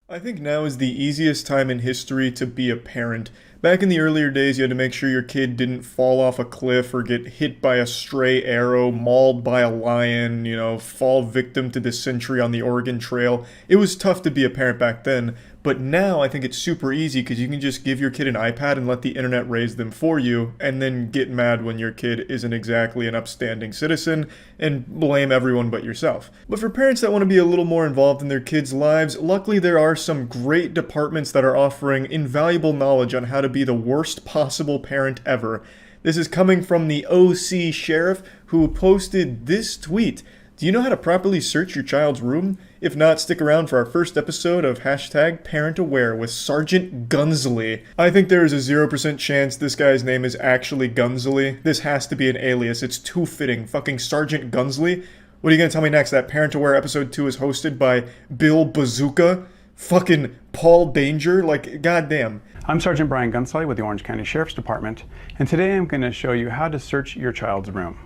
I think now is the easiest time in history to be a parent. Back in the earlier days, you had to make sure your kid didn't fall off a cliff or get hit by a stray arrow, mauled by a lion, fall victim to dysentery on the Oregon Trail. It was tough to be a parent back then, but now I think it's super easy because you can just give your kid an iPad and let the internet raise them for you, and then get mad when your kid isn't exactly an upstanding citizen and blame everyone but yourself. But for parents that want to be a little more involved in their kids' lives, luckily there are some great departments that are offering invaluable knowledge on how to be the worst possible parent ever. This is coming from the OC Sheriff, who posted this tweet. Do you know how to properly search your child's room? If not, stick around for our first episode of #ParentAware with Sergeant Gunsley. I think there is a 0% chance this guy's name is actually Gunsley. This has to be an alias. It's too fitting. Fucking Sergeant Gunsley? What are you gonna tell me next? That ParentAware episode 2 is hosted by Bill Bazooka? Fucking Paul Danger? Like, goddamn. I'm Sergeant Brian Gunsley with the Orange County Sheriff's Department, and today I'm going to show you how to search your child's room.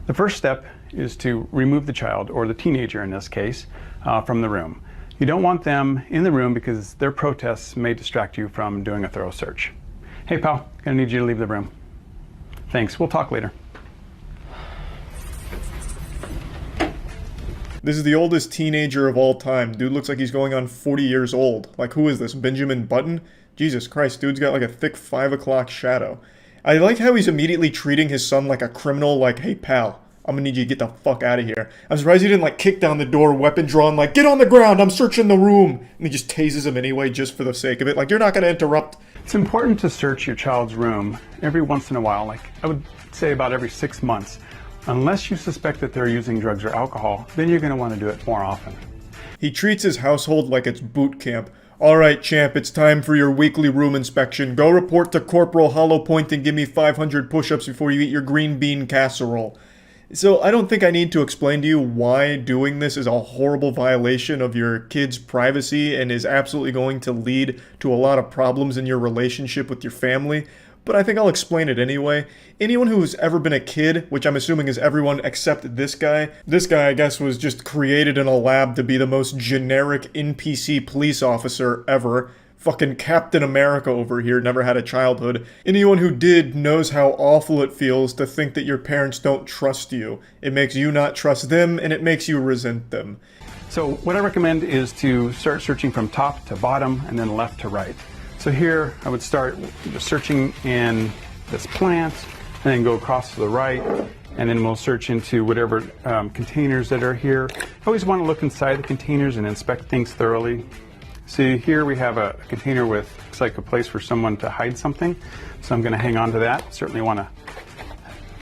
The first step is to remove the child, or the teenager in this case, from the room. You don't want them in the room because their protests may distract you from doing a thorough search. Hey pal, gonna need you to leave the room. Thanks, we'll talk later. This is the oldest teenager of all time. Dude looks like he's going on 40 years old. Like, who is this, Benjamin Button? Jesus Christ, dude's got like a thick 5 o'clock shadow. I like how he's immediately treating his son like a criminal, like, hey pal, I'm gonna need you to get the fuck out of here. I'm surprised he didn't like kick down the door, weapon drawn, like, get on the ground, I'm searching the room. And he just tases him anyway, just for the sake of it. Like, you're not gonna interrupt. It's important to search your child's room every once in a while, like I would say about every 6 months. Unless you suspect that they're using drugs or alcohol, then you're gonna want to do it more often. He treats his household like it's boot camp. Alright, champ, it's time for your weekly room inspection. Go report to Corporal Hollow Point and give me 500 push-ups before you eat your green bean casserole. So I don't think I need to explain to you why doing this is a horrible violation of your kid's privacy and is absolutely going to lead to a lot of problems in your relationship with your family. But I think I'll explain it anyway. Anyone who's ever been a kid, which I'm assuming is everyone except this guy, I guess was just created in a lab to be the most generic NPC police officer ever. Fucking Captain America over here, never had a childhood. Anyone who did knows how awful it feels to think that your parents don't trust you. It makes you not trust them, and it makes you resent them. So what I recommend is to start searching from top to bottom and then left to right. So here I would start searching in this plant and then go across to the right, and then we'll search into whatever containers that are here. I always want to look inside the containers and inspect things thoroughly. See, here we have a container with, looks like a place for someone to hide something, so I'm going to hang on to that. Certainly want to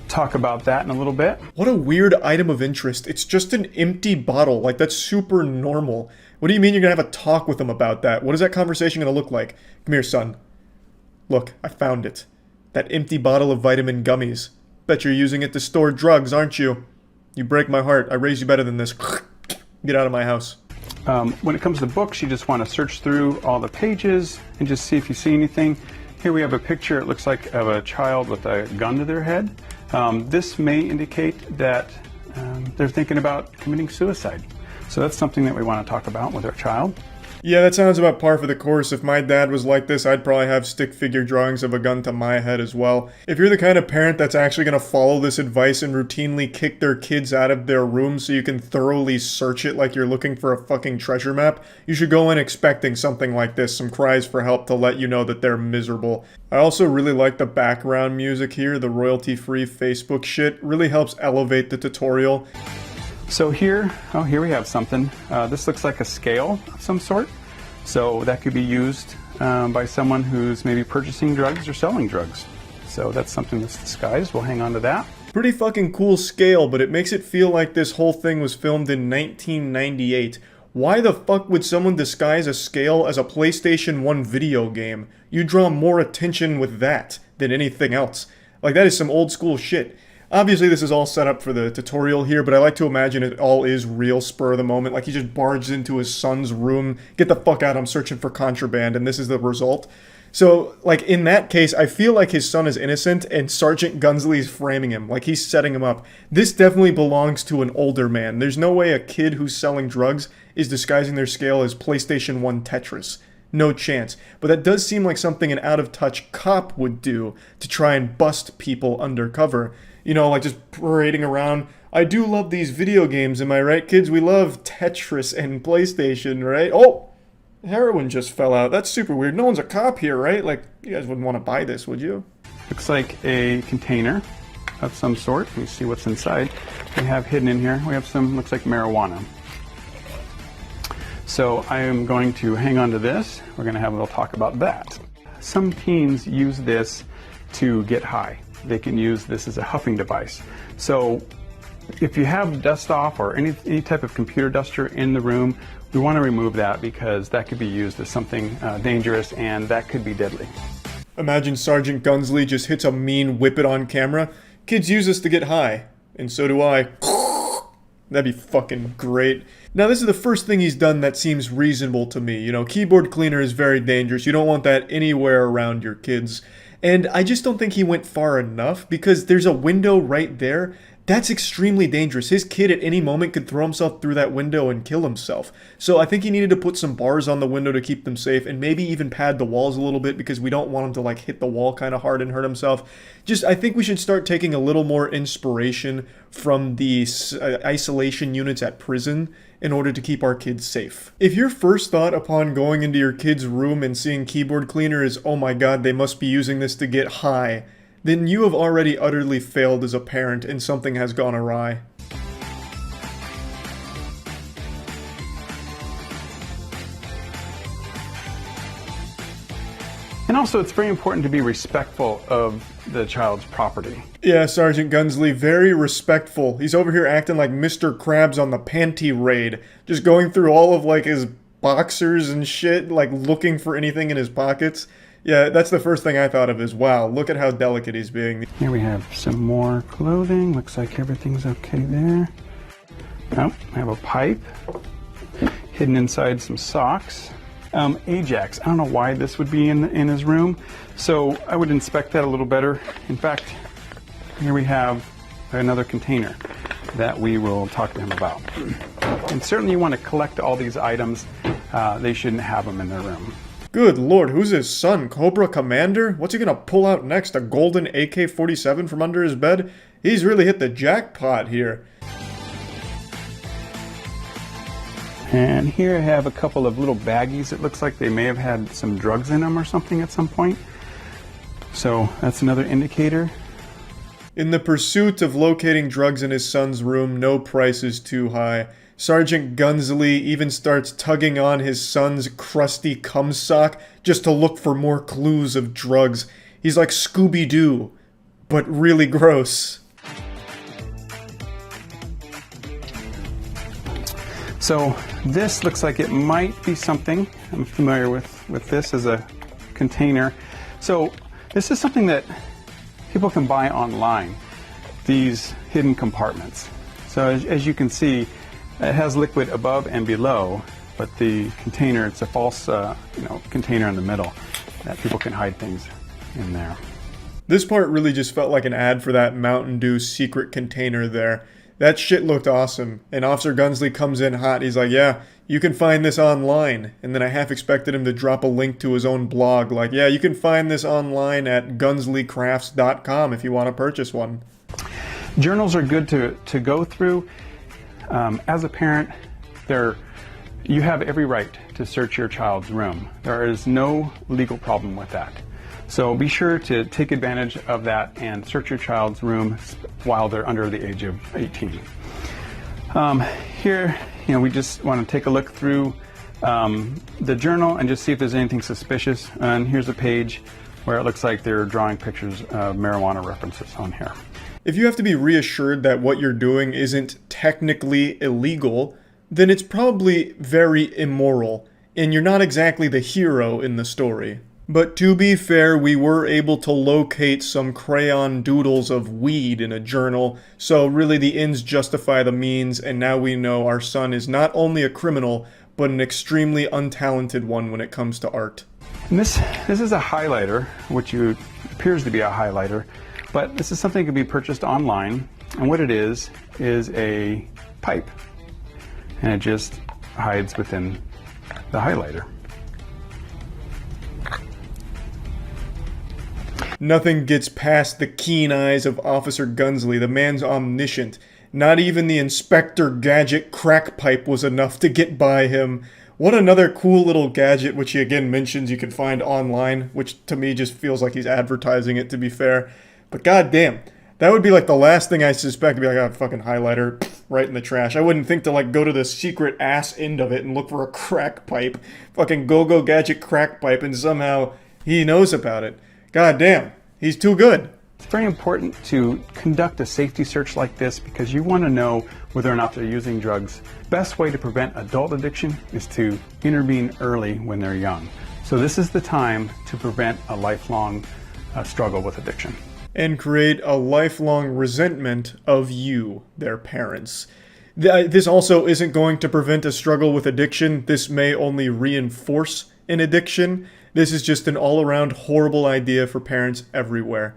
talk about that in a little bit. What a weird item of interest. It's just an empty bottle. Like, that's super normal. What do you mean you're going to have a talk with them about that? What is that conversation going to look like? Come here, son. Look, I found it. That empty bottle of vitamin gummies. Bet you're using it to store drugs, aren't you? You break my heart. I raised you better than this. Get out of my house. When it comes to books, you just want to search through all the pages and just see if you see anything. Here we have a picture, it looks like, of a child with a gun to their head. This may indicate that they're thinking about committing suicide. So that's something that we want to talk about with our child. Yeah, that sounds about par for the course. If my dad was like this, I'd probably have stick figure drawings of a gun to my head as well. If you're the kind of parent that's actually going to follow this advice and routinely kick their kids out of their room so you can thoroughly search it like you're looking for a fucking treasure map, you should go in expecting something like this, some cries for help to let you know that they're miserable. I also really like the background music here, the royalty-free Facebook shit. Really helps elevate the tutorial. So here we have something. This looks like a scale of some sort. So that could be used by someone who's maybe purchasing drugs or selling drugs. So that's something that's disguised. We'll hang on to that. Pretty fucking cool scale, but it makes it feel like this whole thing was filmed in 1998. Why the fuck would someone disguise a scale as a PlayStation 1 video game? You draw more attention with that than anything else. Like, that is some old school shit. Obviously, this is all set up for the tutorial here, but I like to imagine it all is real spur of the moment. Like, he just barged into his son's room, get the fuck out, I'm searching for contraband, and this is the result. So, like, in that case, I feel like his son is innocent, and Sergeant Gunsley is framing him, like he's setting him up. This definitely belongs to an older man. There's no way a kid who's selling drugs is disguising their scale as PlayStation 1 Tetris. No chance. But that does seem like something an out-of-touch cop would do to try and bust people undercover. You know, like just parading around. I do love these video games, am I right, kids? We love Tetris and PlayStation, right? Oh! Heroin just fell out. That's super weird. No one's a cop here, right? Like, you guys wouldn't want to buy this, would you? Looks like a container of some sort. Let me see what's inside. We have hidden in here, we have some, looks like marijuana. So I am going to hang on to this. We're going to have a little talk about that. Some teens use this to get high. They can use this as a huffing device. So if you have dust off or any type of computer duster in the room, we want to remove that because that could be used as something dangerous and that could be deadly. Imagine Sergeant Gunsley just hits a mean whip it on camera. Kids use this to get high. And so do I. That'd be fucking great. Now, this is the first thing he's done that seems reasonable to me. You know, keyboard cleaner is very dangerous. You don't want that anywhere around your kids. And I just don't think he went far enough because there's a window right there. That's extremely dangerous. His kid at any moment could throw himself through that window and kill himself. So I think he needed to put some bars on the window to keep them safe and maybe even pad the walls a little bit because we don't want him to like hit the wall kind of hard and hurt himself. Just, I think we should start taking a little more inspiration from the isolation units at prison in order to keep our kids safe. If your first thought upon going into your kid's room and seeing keyboard cleaner is, oh my god, they must be using this to get high, then you have already utterly failed as a parent and something has gone awry. And also, it's very important to be respectful of the child's property. Yeah, Sergeant Gunsley, very respectful. He's over here acting like Mr. Krabs on the panty raid, just going through all of like his boxers and shit, like looking for anything in his pockets. Yeah, that's the first thing I thought of is, wow, look at how delicate he's being. Here we have some more clothing. Looks like everything's okay there. Oh, I have a pipe hidden inside some socks. Ajax, I don't know why this would be in his room, so I would inspect that a little better. In fact, here we have another container that we will talk to him about. And certainly you want to collect all these items. They shouldn't have them in their room. Good lord, who's his son? Cobra Commander? What's he gonna pull out next? A golden AK-47 from under his bed? He's really hit the jackpot here. And here I have a couple of little baggies. It looks like they may have had some drugs in them or something at some point. So that's another indicator. In the pursuit of locating drugs in his son's room, no price is too high. Sergeant Gunsley even starts tugging on his son's crusty cum sock just to look for more clues of drugs. He's like Scooby-Doo, but really gross. So this looks like it might be something. I'm familiar with this as a container. So this is something that people can buy online, these hidden compartments. So as you can see, it has liquid above and below, but the container, it's a false container in the middle that people can hide things in there. This part really just felt like an ad for that Mountain Dew secret container there. That shit looked awesome. And Officer Gunsley comes in hot. He's like, yeah, you can find this online. And then I half expected him to drop a link to his own blog. Like, yeah, you can find this online at gunsleycrafts.com if you want to purchase one. Journals are good to go through. As a parent, you have every right to search your child's room. There is no legal problem with that. So be sure to take advantage of that and search your child's room while they're under the age of 18. Here, we just want to take a look through the journal and just see if there's anything suspicious. And here's a page where it looks like they're drawing pictures of marijuana references on here. If you have to be reassured that what you're doing isn't technically illegal, then it's probably very immoral, and you're not exactly the hero in the story. But to be fair, we were able to locate some crayon doodles of weed in a journal, so really the ends justify the means, and now we know our son is not only a criminal, but an extremely untalented one when it comes to art. And this is a highlighter, which appears to be a highlighter, but this is something that can be purchased online, and what it is a pipe. And it just hides within the highlighter. Nothing gets past the keen eyes of Officer Gunsley. The man's omniscient. Not even the Inspector Gadget crack pipe was enough to get by him. What another cool little gadget, which he again mentions you can find online, which to me just feels like he's advertising it, to be fair. But goddamn, that would be like the last thing I suspect to be like, oh, fucking highlighter, right in the trash. I wouldn't think to like go to the secret ass end of it and look for a crack pipe. Fucking go-go gadget crack pipe, and somehow he knows about it. God damn, he's too good. It's very important to conduct a safety search like this because you want to know whether or not they're using drugs. Best way to prevent adult addiction is to intervene early when they're young. So this is the time to prevent a lifelong struggle with addiction. And create a lifelong resentment of you, their parents. This also isn't going to prevent a struggle with addiction. This may only reinforce an addiction. This is just an all-around horrible idea for parents everywhere.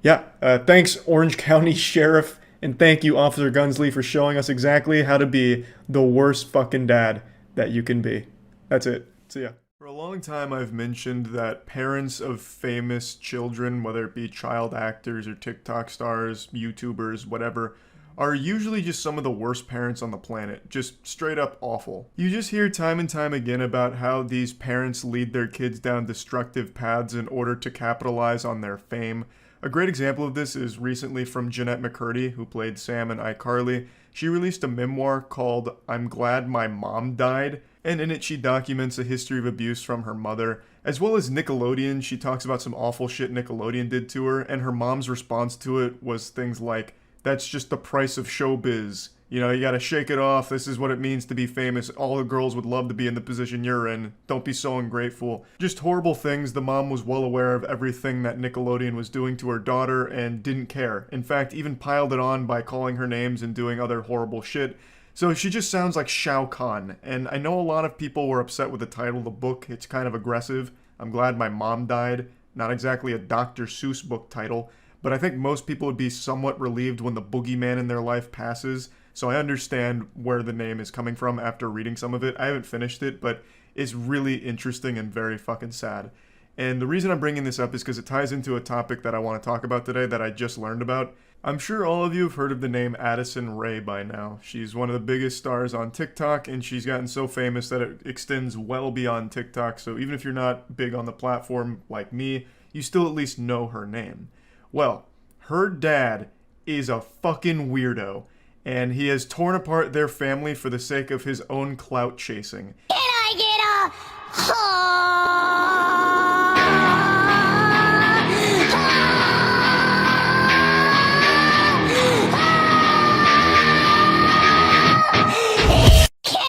Yeah, thanks Orange County Sheriff, and thank you Officer Gunsley for showing us exactly how to be the worst fucking dad that you can be. That's it. See ya. For a long time I've mentioned that parents of famous children, whether it be child actors or TikTok stars, YouTubers, whatever, are usually just some of the worst parents on the planet. Just straight up awful. You just hear time and time again about how these parents lead their kids down destructive paths in order to capitalize on their fame. A great example of this is recently from Jeanette McCurdy, who played Sam in iCarly. She released a memoir called I'm Glad My Mom Died, and in it she documents a history of abuse from her mother. As well as Nickelodeon, she talks about some awful shit Nickelodeon did to her, and her mom's response to it was things like, that's just the price of showbiz. You know, you gotta shake it off. This is what it means to be famous. All the girls would love to be in the position you're in. Don't be so ungrateful. Just horrible things. The mom was well aware of everything that Nickelodeon was doing to her daughter and didn't care. In fact, even piled it on by calling her names and doing other horrible shit. So she just sounds like Shao Kahn. And I know a lot of people were upset with the title of the book. It's kind of aggressive. I'm Glad My Mom Died. Not exactly a Dr. Seuss book title. But I think most people would be somewhat relieved when the boogeyman in their life passes. So I understand where the name is coming from after reading some of it. I haven't finished it, but it's really interesting and very fucking sad. And the reason I'm bringing this up is because it ties into a topic that I want to talk about today that I just learned about. I'm sure all of you have heard of the name Addison Rae by now. She's one of the biggest stars on TikTok, and she's gotten so famous that it extends well beyond TikTok. So even if you're not big on the platform like me, you still at least know her name. Well, her dad is a fucking weirdo. And he has torn apart their family for the sake of his own clout chasing. Can I get a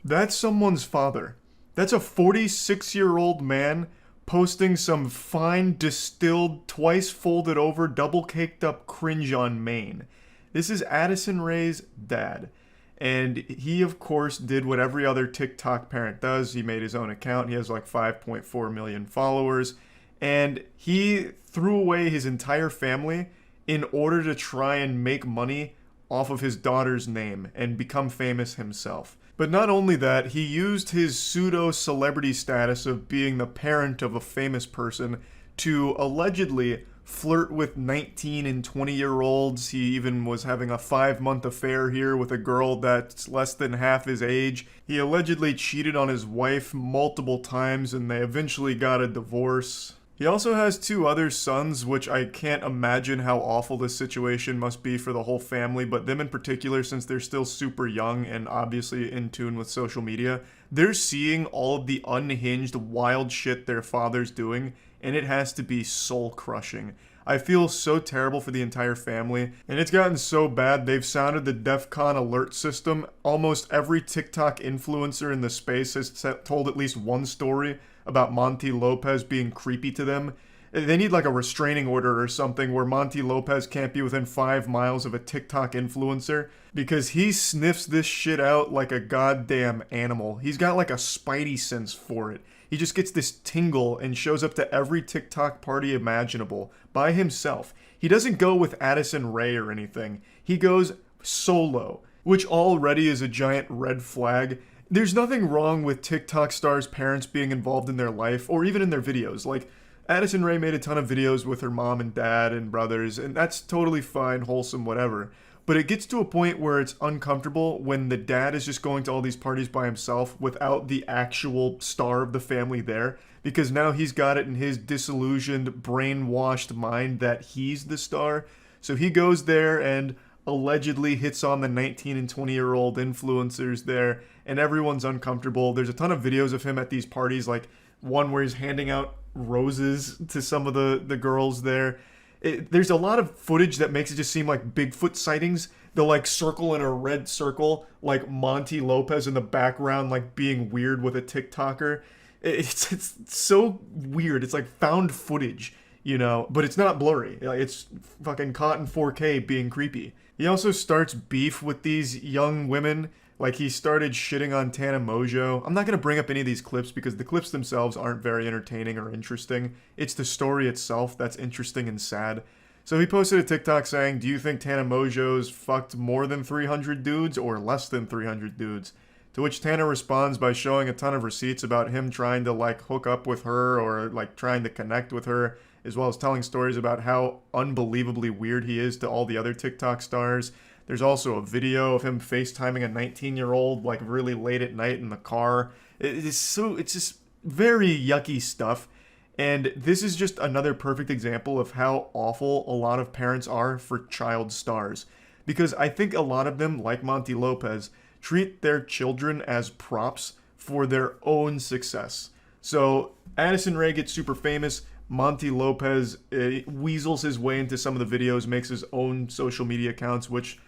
That's someone's father. That's a 46-year-old man posting some fine, distilled, twice folded over, double caked up cringe on Maine. This is Addison Rae's dad, and he, of course, did what every other TikTok parent does. He made his own account. He has like 5.4 million followers, and he threw away his entire family in order to try and make money off of his daughter's name and become famous himself. But not only that, he used his pseudo-celebrity status of being the parent of a famous person to allegedly flirt with 19 and 20-year-olds. He even was having a 5-month affair here with a girl that's less than half his age. He allegedly cheated on his wife multiple times, and they eventually got a divorce. He also has 2 other sons, which I can't imagine how awful this situation must be for the whole family, but them in particular, since they're still super young and obviously in tune with social media, they're seeing all of the unhinged, wild shit their father's doing, and it has to be soul-crushing. I feel so terrible for the entire family, and it's gotten so bad they've sounded the DEFCON alert system. Almost every TikTok influencer in the space has told at least one story about Monty Lopez being creepy to them. They need like a restraining order or something where Monty Lopez can't be within 5 miles of a TikTok influencer because he sniffs this shit out like a goddamn animal. He's got like a spidey sense for it. He just gets this tingle and shows up to every TikTok party imaginable by himself. He doesn't go with Addison Rae or anything. He goes solo, which already is a giant red flag. There's nothing wrong with TikTok stars' parents being involved in their life or even in their videos. Like, Addison Rae made a ton of videos with her mom and dad and brothers, and that's totally fine, wholesome, whatever. But it gets to a point where it's uncomfortable when the dad is just going to all these parties by himself without the actual star of the family there, because now he's got it in his disillusioned, brainwashed mind that he's the star. So he goes there and allegedly hits on the 19 and 20-year-old influencers there, and everyone's uncomfortable. There's a ton of videos of him at these parties, like one where he's handing out roses to some of the girls there. There's a lot of footage that makes it just seem like Bigfoot sightings. They'll like circle in a red circle, like Monty Lopez in the background, like being weird with a TikToker. It's so weird. It's like found footage, you know, but it's not blurry. It's fucking caught in 4K being creepy. He also starts beef with these young women. Like, he started shitting on Tana Mojo. I'm not going to bring up any of these clips because the clips themselves aren't very entertaining or interesting. It's the story itself that's interesting and sad. So he posted a TikTok saying, do you think Tana Mojo's fucked more than 300 dudes or less than 300 dudes? To which Tana responds by showing a ton of receipts about him trying to, like, hook up with her or, like, trying to connect with her, as well as telling stories about how unbelievably weird he is to all the other TikTok stars. There's also a video of him FaceTiming a 19-year-old, like, really late at night in the car. It's just very yucky stuff. And this is just another perfect example of how awful a lot of parents are for child stars. Because I think a lot of them, like Monty Lopez, treat their children as props for their own success. So Addison Rae gets super famous. Monty Lopez weasels his way into some of the videos, makes his own social media accounts, which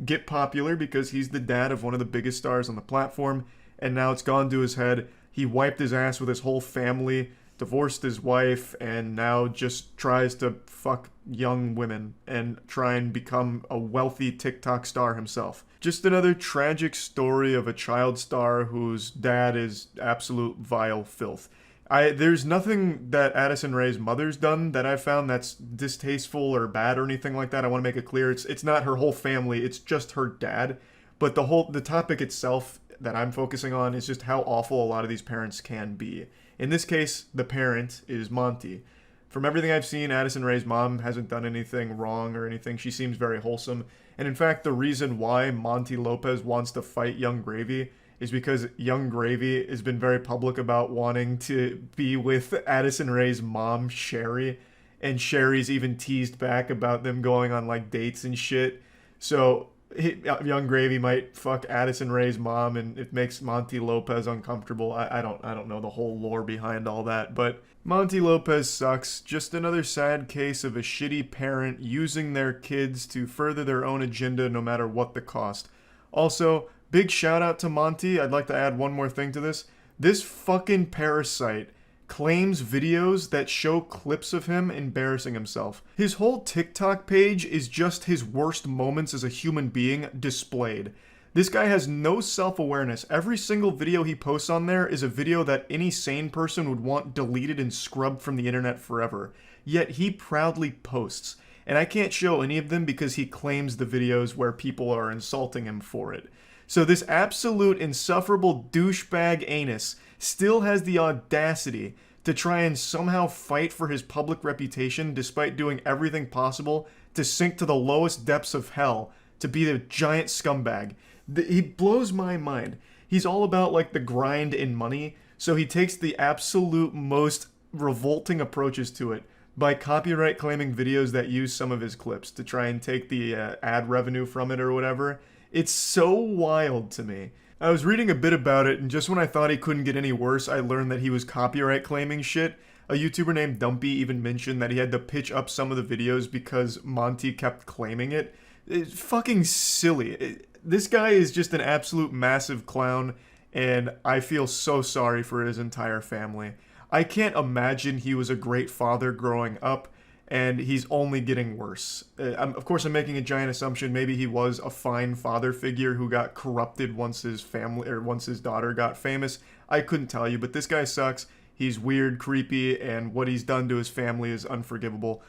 get popular because he's the dad of one of the biggest stars on the platform, and now it's gone to his head. He wiped his ass with his whole family, divorced his wife, and now just tries to fuck young women and try and become a wealthy TikTok star himself. Just another tragic story of a child star whose dad is absolute vile filth. There's nothing that Addison Rae's mother's done that I've found that's distasteful or bad or anything like that. I want to make it clear it's not her whole family, it's just her dad. But the topic itself that I'm focusing on is just how awful a lot of these parents can be. In this case, the parent is Monty. From everything I've seen, Addison Rae's mom hasn't done anything wrong or anything. She seems very wholesome. And in fact, the reason why Monty Lopez wants to fight Young Gravy is because Young Gravy has been very public about wanting to be with Addison Rae's mom, Sherry. And Sherry's even teased back about them going on, like, dates and shit. So Young Gravy might fuck Addison Rae's mom, and it makes Monty Lopez uncomfortable. I don't know the whole lore behind all that, but Monty Lopez sucks. Just another sad case of a shitty parent using their kids to further their own agenda no matter what the cost. Also, big shout out to Monty. I'd like to add one more thing to this. This fucking parasite claims videos that show clips of him embarrassing himself. His whole TikTok page is just his worst moments as a human being displayed. This guy has no self-awareness. Every single video he posts on there is a video that any sane person would want deleted and scrubbed from the internet forever. Yet he proudly posts. And I can't show any of them because he claims the videos where people are insulting him for it. So this absolute insufferable douchebag anus still has the audacity to try and somehow fight for his public reputation despite doing everything possible to sink to the lowest depths of hell to be the giant scumbag. He blows my mind. He's all about, like, the grind and money, so he takes the absolute most revolting approaches to it by copyright claiming videos that use some of his clips to try and take the ad revenue from it or whatever. It's so wild to me. I was reading a bit about it, and just when I thought he couldn't get any worse, I learned that he was copyright claiming shit. A YouTuber named Dumpy even mentioned that he had to pitch up some of the videos because Monty kept claiming it. It's fucking silly. This guy is just an absolute massive clown, and I feel so sorry for his entire family. I can't imagine he was a great father growing up, and he's only getting worse. Of course, I'm making a giant assumption. Maybe he was a fine father figure who got corrupted once his family or once his daughter got famous. I couldn't tell you, but this guy sucks. He's weird, creepy, and what he's done to his family is unforgivable.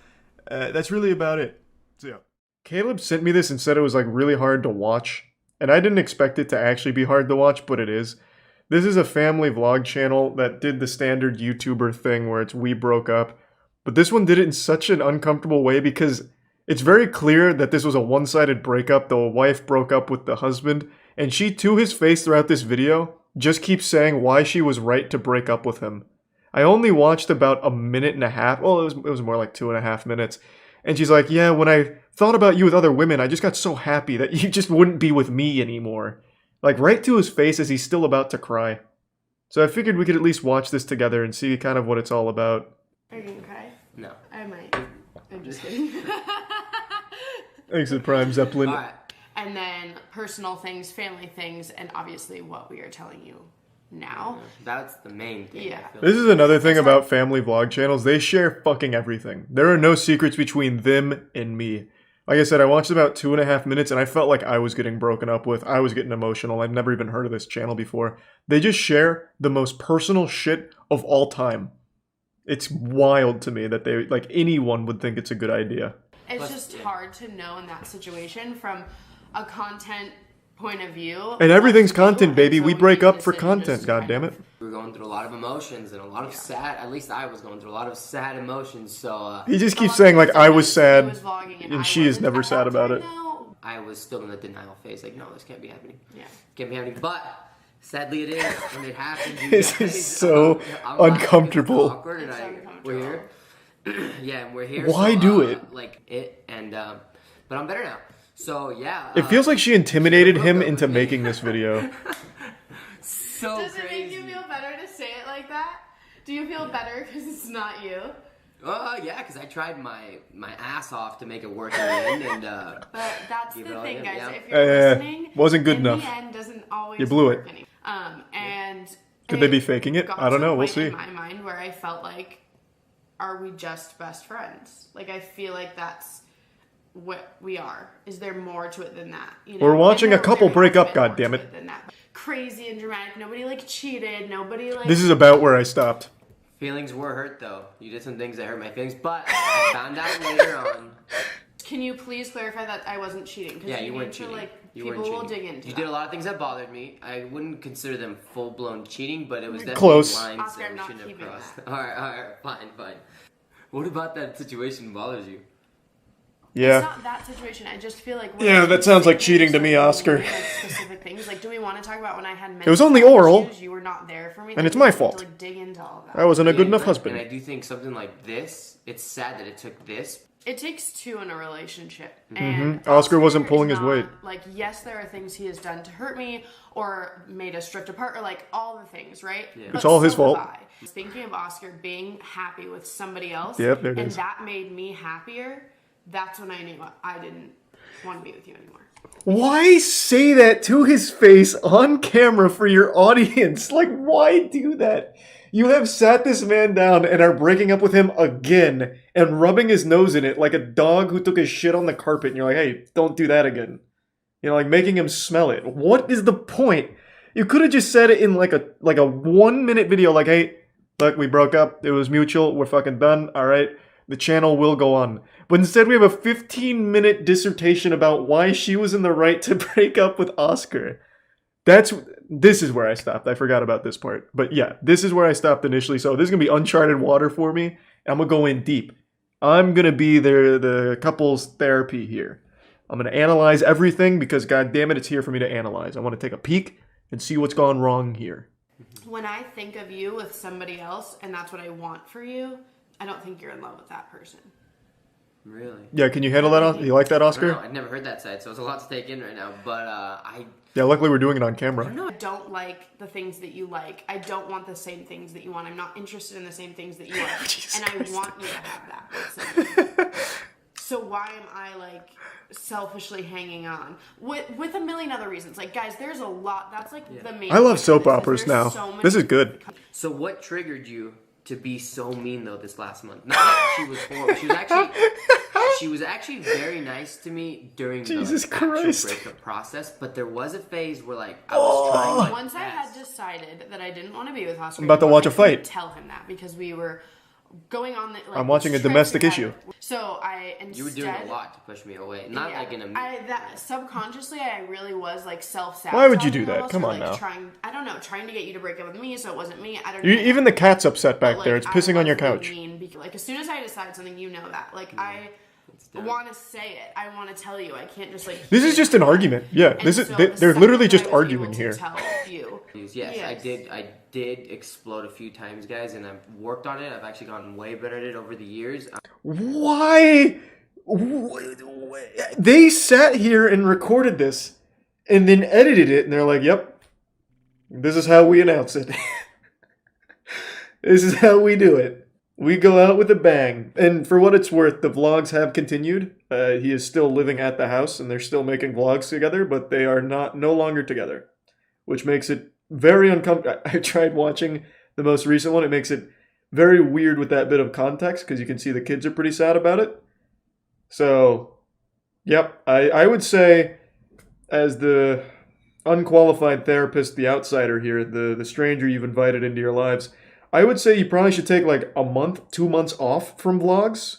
That's really about it. So yeah. Caleb sent me this and said it was, like, really hard to watch, and I didn't expect it to actually be hard to watch, but it is. This is a family vlog channel that did the standard YouTuber thing where it's we broke up. But this one did it in such an uncomfortable way because it's very clear that this was a one-sided breakup. The wife broke up with the husband, and she, to his face throughout this video, just keeps saying why she was right to break up with him. I only watched about a minute and a half. Well, it was more like 2.5 minutes. And she's like, yeah, when I thought about you with other women, I just got so happy that you just wouldn't be with me anymore. Like, right to his face as he's still about to cry. So I figured we could at least watch this together and see kind of what it's all about. Are you gonna cry? No. I might. I'm just kidding. Exit Prime Zeppelin. All right. And then personal things, family things, and obviously what we are telling you now. That's the main thing. Yeah. I feel This like. is another thing about family vlog channels. They share fucking everything. There are no secrets between them and me. Like I said, I watched about 2.5 minutes and I felt like I was getting broken up with. I was getting emotional. I've never even heard of this channel before. They just share the most personal shit of all time. It's wild to me that they, like, anyone would think it's a good idea. It's just hard to know in that situation from a content point of view. And everything's what to do, content, baby. and so We we break made up the for decision content, just to kind goddammit. We were going through a lot of emotions and a lot of sad. At least I was going through a lot of sad emotions. So He just A keeps lot saying, of like, times I was he sad, was vlogging and I she is wasn't never at sad that about time, it. though. I was still in the denial phase. Like, no, this can't be happening. Yeah. Can't be happening. But sadly, it is, and it happened. You This guys. is so I'm laughing, uncomfortable. it's awkward, and It's we're here. Yeah, and we're here. Why so, do it? Like it, and but I'm better now. So yeah. It feels like she intimidated him into making this video. so Does it crazy. make you feel better to say it like that? Do you feel better because it's not you? Yeah, because I tried my ass off to make it work in the end, and But that's Give the it all thing, in, guys. yeah. If you're listening, wasn't good in enough. the end doesn't always You blew work it. any- And Could they be faking it? got I don't to a know. We'll point see. in my mind where I felt like, are we just best friends? Like, I feel like that's what we are. Is there more to it than that? You know? We're watching And a couple there break has up, been more to goddammit. it than that. Crazy and dramatic. Nobody like cheated. Nobody like. This is about where I stopped. feelings were hurt though. You did some things that hurt my feelings, but I found out later on. Can you please clarify that I wasn't cheating? 'Cause Yeah, you weren't need to, cheating. Like, You people weren't will cheating. dig into You that. did a lot of things that bothered me. I wouldn't consider them full blown cheating, but it was definitely Close. lines Oscar, that I'm we not shouldn't have keeping crossed. that. All right, fine. What about that situation bothers you? It's Yeah. not that situation. I just feel like. Yeah, that sounds like cheating to me, Oscar. Like, specific things. Like, do we want to talk about when I had mental It was only health oral. issues, you were not there for me. And Like, it's we my need to, fault. like, dig into all of I that. wasn't a good Yeah, enough and husband. I do think something like this, it's sad that it took this. It takes two in a relationship. Mm-hmm. And Oscar wasn't is pulling his not- weight. Like, yes, there are things he has done to hurt me or made us drift apart or like all the things, right? Yeah. But It's all his so have fault. I. Thinking of Oscar being happy with somebody else. Yep, there it and is. that made me happier. That's when I knew I didn't want to be with you anymore. Why say that to his face on camera for your audience? Like, why do that? You have sat this man down and are breaking up with him again and rubbing his nose in it like a dog who took his shit on the carpet and you're like, hey, don't do that again. You know, like making him smell it. What is the point? You could have just said it in like a 1 minute video like, hey, look, we broke up. It was mutual. We're fucking done. All right. The channel will go on. But instead we have a 15-minute dissertation about why she was in the right to break up with Oscar. This is where I stopped. I forgot about this part. But yeah, this is where I stopped initially. So this is going to be uncharted water for me. I'm going to go in deep. I'm going to be the couple's therapy here. I'm going to analyze everything because, god damn it, it's here for me to analyze. I want to take a peek and see what's gone wrong here. When I think of you with somebody else and that's what I want for you, I don't think you're in love with that person. Really? Yeah, can you handle that? You like that, I don't Oscar? know. I'd never heard that side, so it's a lot to take in right now. But Yeah, luckily we're doing it on camera. I don't like the things that you like. I don't want the same things that you want. I'm not interested in the same things that you want. Jesus and I Christ. want you to have that with somebody. So why am I like selfishly hanging on with a million other reasons? Like, guys, there's a lot. That's like the main. I love point soap of this, is operas there's now. so many- This is good. So what triggered you to be so mean though this last month? Not that she was horrible. She was actually very nice to me during Jesus the actual Christ. breakup process. But there was a phase where like I was trying my Once I had best. decided that I didn't want to be with Oscar, I'm about to anymore, watch a I couldn't fight. Tell him that because we were going on the. Like, I'm watching a this trip domestic together. issue. So I instead. You were doing a lot to push me away. Not like in a. That subconsciously, I really was like self-sabotaging. Why would you do that? almost, Come or, on like, now. Trying to get you to break up with me, so it wasn't me. I don't know. Even the cat's upset back But, there. like, It's pissing on your I couch. mean, like as soon as I decide something, you know that. Like I want to say it. I want to tell you. I can't just like. This is just an argument. Yeah, And this is so they're the literally second just I was arguing able to here. tell you. Yes, I did explode a few times, guys, and I've worked on it. I've actually gotten way better at it over the years. Why? They sat here and recorded this, and then edited it, and they're like, "Yep, this is how we announce it. This is how we do it. We go out with a bang." And for what it's worth, the vlogs have continued. He is still living at the house, and they're still making vlogs together, but they are no longer together, which makes it very uncomfortable. I tried watching the most recent one. It makes it very weird with that bit of context, because you can see the kids are pretty sad about it. So, yep, I would say, as the unqualified therapist, the outsider here, the stranger you've invited into your lives, I would say you probably should take like a month, 2 months off from vlogs,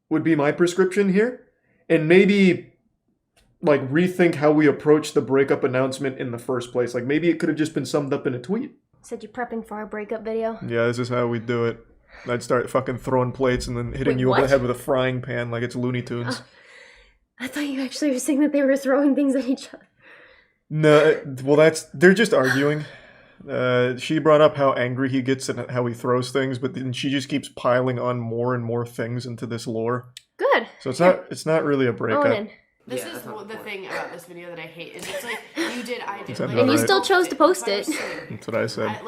would be my prescription here. And maybe like rethink how we approach the breakup announcement in the first place. Like maybe it could have just been summed up in a tweet. Said you're prepping for our breakup video. Yeah, this is how we do it. I'd start fucking throwing plates and then hitting you over the head with a frying pan like it's Looney Tunes. I thought you actually were saying that they were throwing things at each other. No, well they're just arguing. She brought up how angry he gets and how he throws things, but then she just keeps piling on more and more things into this lore. Good. So it's not really a breakup. Owen. This is the thing about this video that I hate is it's like you did, I did, like, And you still chose to post it. That's what I said.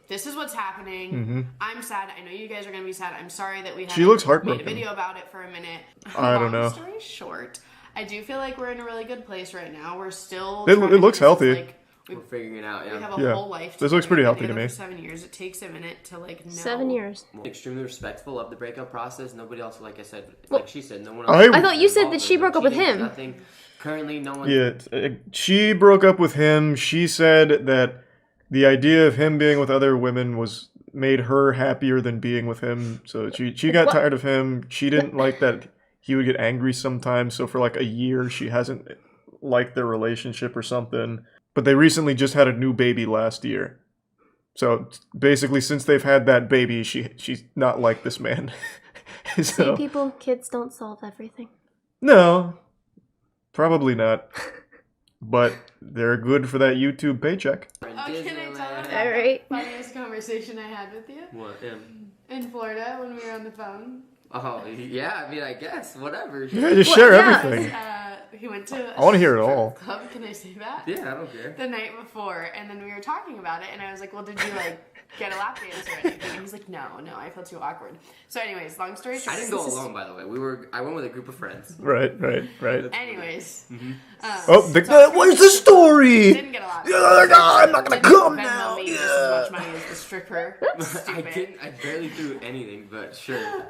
This is what's happening. I'm sad. I know you guys are gonna be sad. I'm sorry that we She looks made heartbroken. a video about it for a minute. I don't know. Long story short, I do feel like we're in a really good place right now. We're still. It trying to looks get this, healthy. like, We're figuring it out, we have yeah. a whole life. This looks pretty healthy to together me. For 7 years. It takes a minute to like know. 7 years. Extremely respectful of the breakup process. Nobody else, like I said, Well, like she said, no one I else. I thought you said that she involved broke up with cheating, him. Nothing. Currently, no one. Yeah, she broke up with him. She said that the idea of him being with other women made her happier than being with him. So she got tired of him. She didn't like that he would get angry sometimes. So for like a year, she hasn't liked their relationship or something. But they recently just had a new baby last year. So basically, since they've had that baby, she's not like this man. See, people, kids don't solve everything. No, probably not. But they're good for that YouTube paycheck. Oh, can I tell them All right. the funniest conversation I had with you What? in Florida when we were on the phone? Oh, yeah. I mean, I guess whatever. Yeah, just share yeah. everything. He went to. I want to hear it all. Club. Can I say that? Yeah, I don't care. The night before, and then we were talking about it, and I was like, "Well, did you like get a lap dance or anything?" And he's like, "No, I feel too awkward." So, anyways, long story short, I didn't go alone, by the way. I went with a group of friends. Right. Anyways, Oh, where's the story? didn't get a lap. I'm not gonna come Venmo now. me just as much money as the stripper. I Stupid. didn't. I barely threw anything, but sure.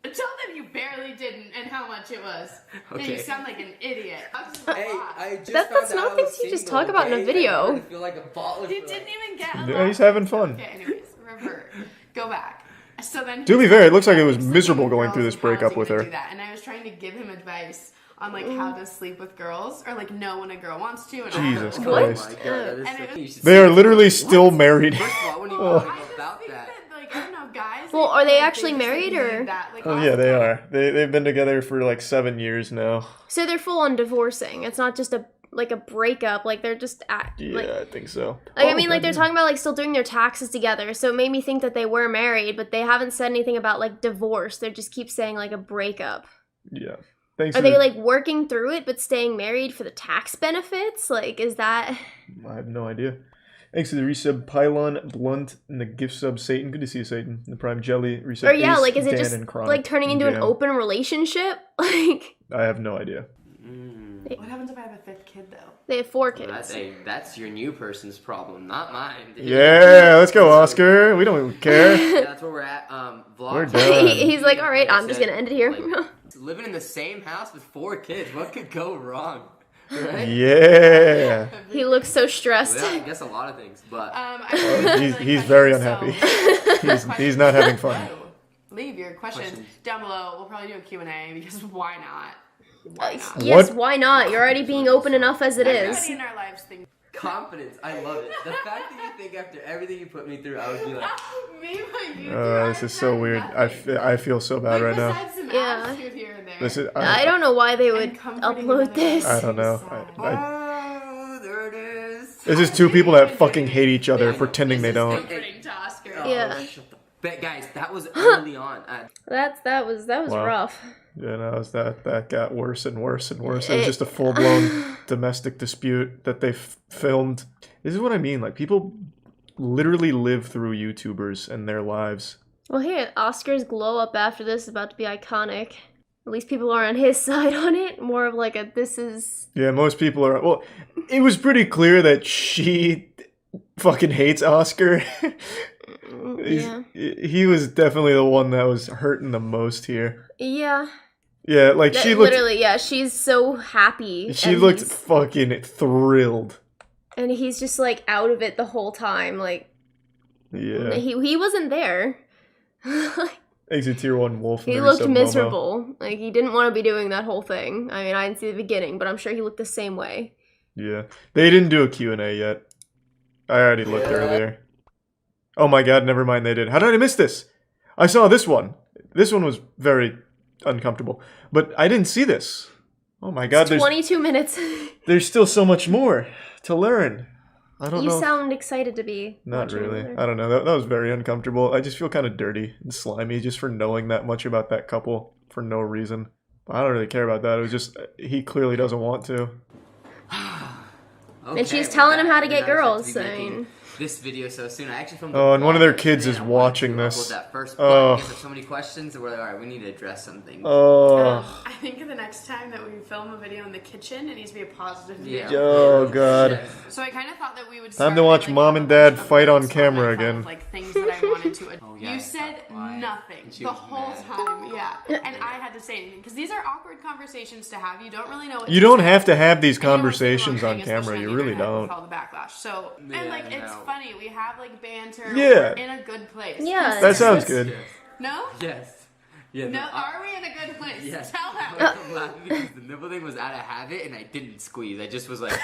Tell them you barely didn't and how much it was. Okay. You sound like an idiot. Hey, I just That's not things you just talk about in a video. I feel like a ball. You didn't even get. A Yeah, he's having fun. Okay, anyways, revert. Go back. So then. To be fair, it looks like it was he's sleeping miserable with going girls through this and how is he breakup with gonna her. do that? And I was trying to give him advice on like how to sleep with girls or like know when a girl wants to. And Jesus all that. What? Oh Christ. my god, that is And so it was- you should They see are it. literally still married. First of all, when you I talk just about think that. like I don't know, guys. Well, like, are they like, actually just, like, married, need or- that, like, Oh all yeah, the they time. are. They've been together for like 7 years now. So they're full on divorcing. It's not just a breakup. Like they're just Yeah, like. I think so. Like, I mean, like they're talking about like still doing their taxes together. So it made me think that they were married, but they haven't said anything about like divorce. They just keep saying like a breakup. Yeah. Thanks. Are for they the- like working through it but staying married for the tax benefits? Like, is that? I have no idea. Thanks to the resub Pylon, Blunt, and the gift sub Satan. Good to see you, Satan. The Prime Jelly resub. Or yeah, Ace, like is it Dan, just and Chronic, like turning and into an Jam. open relationship? Like I have no idea. What happens if I have a fifth kid though? they have 4 kids. That's your new person's problem, not mine. Yeah, let's go, Oscar. We don't care. Yeah, that's where we're at. Vlog. We're done. He's like, all right, I'm just gonna end it here. Like, living in the same house with 4 kids, what could go wrong? Right? Yeah. He looks so stressed. Well, yeah, I guess a lot of things, but I really He's like he's that very you- unhappy. so- He's not having fun. leave your questions down below. We'll probably do a Q&A because why not? Why not? Yes, What? why not? You're already being open enough as it is. Everybody in our lives thinks. Confidence, I love it. The fact that you think after everything you put me through, I would be like, Me, but you. This is so weird. I feel so bad right now. Besides some Yeah. attitude here and there. This is I don't know why they would comforting upload another this. I don't know. oh, there it is. This is two people that fucking hate each other pretending they don't. Comforting to Oscar. Yeah. Shut the. But guys, that was early on. That was Wow. rough. Yeah, no, that got worse and worse and worse. It was just a full-blown domestic dispute that they filmed. This is what I mean. Like, people literally live through YouTubers and their lives. Well, here, Oscar's glow up after this is about to be iconic. At least people are on his side on it. More of like a this is. Yeah, most people are. Well, it was pretty clear that she fucking hates Oscar. Yeah. He was definitely the one that was hurting the most here. Yeah. Yeah, like she looked. Literally, yeah. She's so happy. She and looked he's- fucking thrilled. and he's just like out of it the whole time. Like Yeah. he wasn't there. Exit Tier 1 Wolf. He looked miserable. Like he didn't want to be doing that whole thing. I mean, I didn't see the beginning, but I'm sure he looked the same way. Yeah. They didn't do a Q&A yet. I already looked earlier. Oh my god, never mind, they did. How did I miss this? I saw this one. This one was very uncomfortable. But I didn't see this. Oh my god, It's 22 minutes. there's still so much more to learn. I don't You know. sound excited to be. Not watching really. another. I don't know. That was very uncomfortable. I just feel kind of dirty and slimy just for knowing that much about that couple for no reason. I don't really care about that. It was just, he clearly doesn't want to. Okay, And she's we're telling him back. how to We're get not girls, supposed to be I making mean- this video so soon. I actually filmed. Oh, and one of their vlog kids today. is I wanted watching to this. upload that first Oh. vlog because there's so many questions that we're like, all right, we need to address something. Oh. I think the next time that we film a video in the kitchen, it needs to be a positive video. Yeah. Oh, God. So I kind of thought that we would. Time start to watch with, Mom a and bunch Dad of fight on notes camera my phone, again. Like things that I wanted to. Oh, yeah, I You said stopped by. nothing And she the was whole mad. time. Yeah, and I had to say anything because these are awkward conversations to have. You don't really know. What You to don't say. have to have these And you don't wanna say the wrong conversations thing, on camera. especially You on the really internet with don't. all the backlash. So Yeah, and like it's no. funny. We have like banter. Yeah. We're in a good place. Yeah, That sounds Yes. good. No. Yes. Yeah. No. Are we in a good place? Yes. Tell them. I'm laughing because the nipple thing was out of habit and I didn't squeeze. I just was like,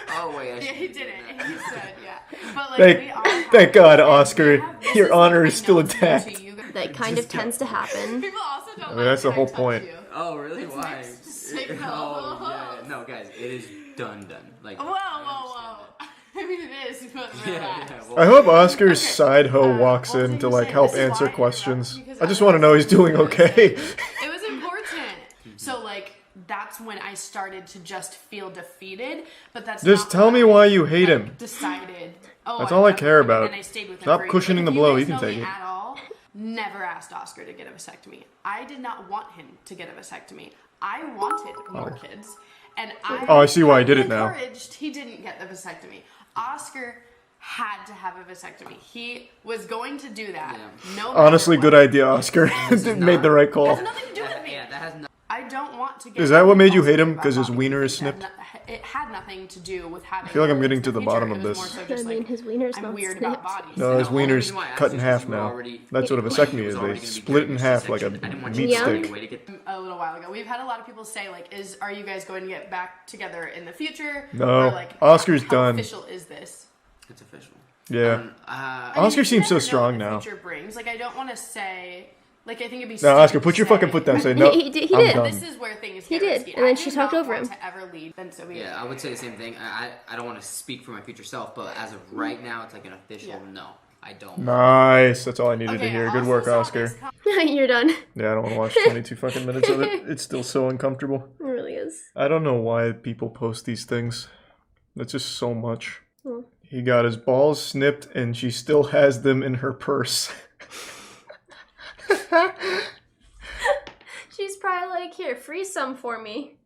oh wait. I Yeah, should he do did it. that. He said, yeah. But like, Thank- we all have thank God, and we Oscar. have- Your this honor like is my still notes intact. to you guys. That kind of tends to happen. People also don't. I mean, that's the like whole when I touch point. you. Oh really? It's Why? next to signal. Oh yeah. No, guys, it is done. Like. Whoa, whoa, whoa! I mean, it is, but relax. well, I hope Oscar's Okay, side hoe walks what in was to I like saying? help This is answer why I questions. interrupt, because I just I want to know he's doing was okay. It was important. So like, that's when I started to just feel defeated. But that's Just not tell when me I, why you hate like, him. Decided. Oh, That's all I care love him, about. And I stayed with him Stop for a year. cushioning But the if blow, you he guys can know take me it. At all. Never asked Oscar to get a vasectomy. I did not want him to get a vasectomy. I wanted more kids. And I see why he did it now. encouraged he didn't get the vasectomy. Oscar had to have a vasectomy. He was going to do that. Yeah. No matter Honestly, what. good idea, Oscar. This is Made not- the right It call. has nothing to do with me. Yeah, that has no. I don't want to get. Is that what made you hate him? about 'Cause his body wiener is image. It had snipped? It had nothing to do with having. I feel like I'm kids getting in to the future. bottom It of was this. more so just I mean, like, his wiener's I'm not weird snipped. about bodies. No, his The only wiener's reason why I asked cut in is half you were now. already- That's what a It vasectomy was is. already They gonna be split it in during half the like a section. I didn't want meat you to Yeah. go stick. anyway to get- A little while ago, we've had a lot of people say like, are you guys going to get back together in the future? No. Or, like, Oscar's how done. Official is this? It's official. Yeah. I Oscar you seems so never know strong what now. the future brings. Like, I don't want to say. Like, I think it'd be. No, stupid Oscar, to put your say- fucking foot down. Say no. He did. I'm He done. This is where things He get did, risky. and then I she do talked not over want him. To ever lead, then so Yeah, I would say the same thing. I don't want to speak for my future self, but as of right now, it's like an official Yeah. no. I don't. Nice. That's all I needed to Okay, hear. I Good also work, saw Oscar. this You're done. Yeah, I don't want to watch 22 fucking minutes of it. It's still so uncomfortable. It really is. I don't know why people post these things. That's just so much. Well. He got his balls snipped and she still has them in her purse. She's probably like, here, freeze some for me.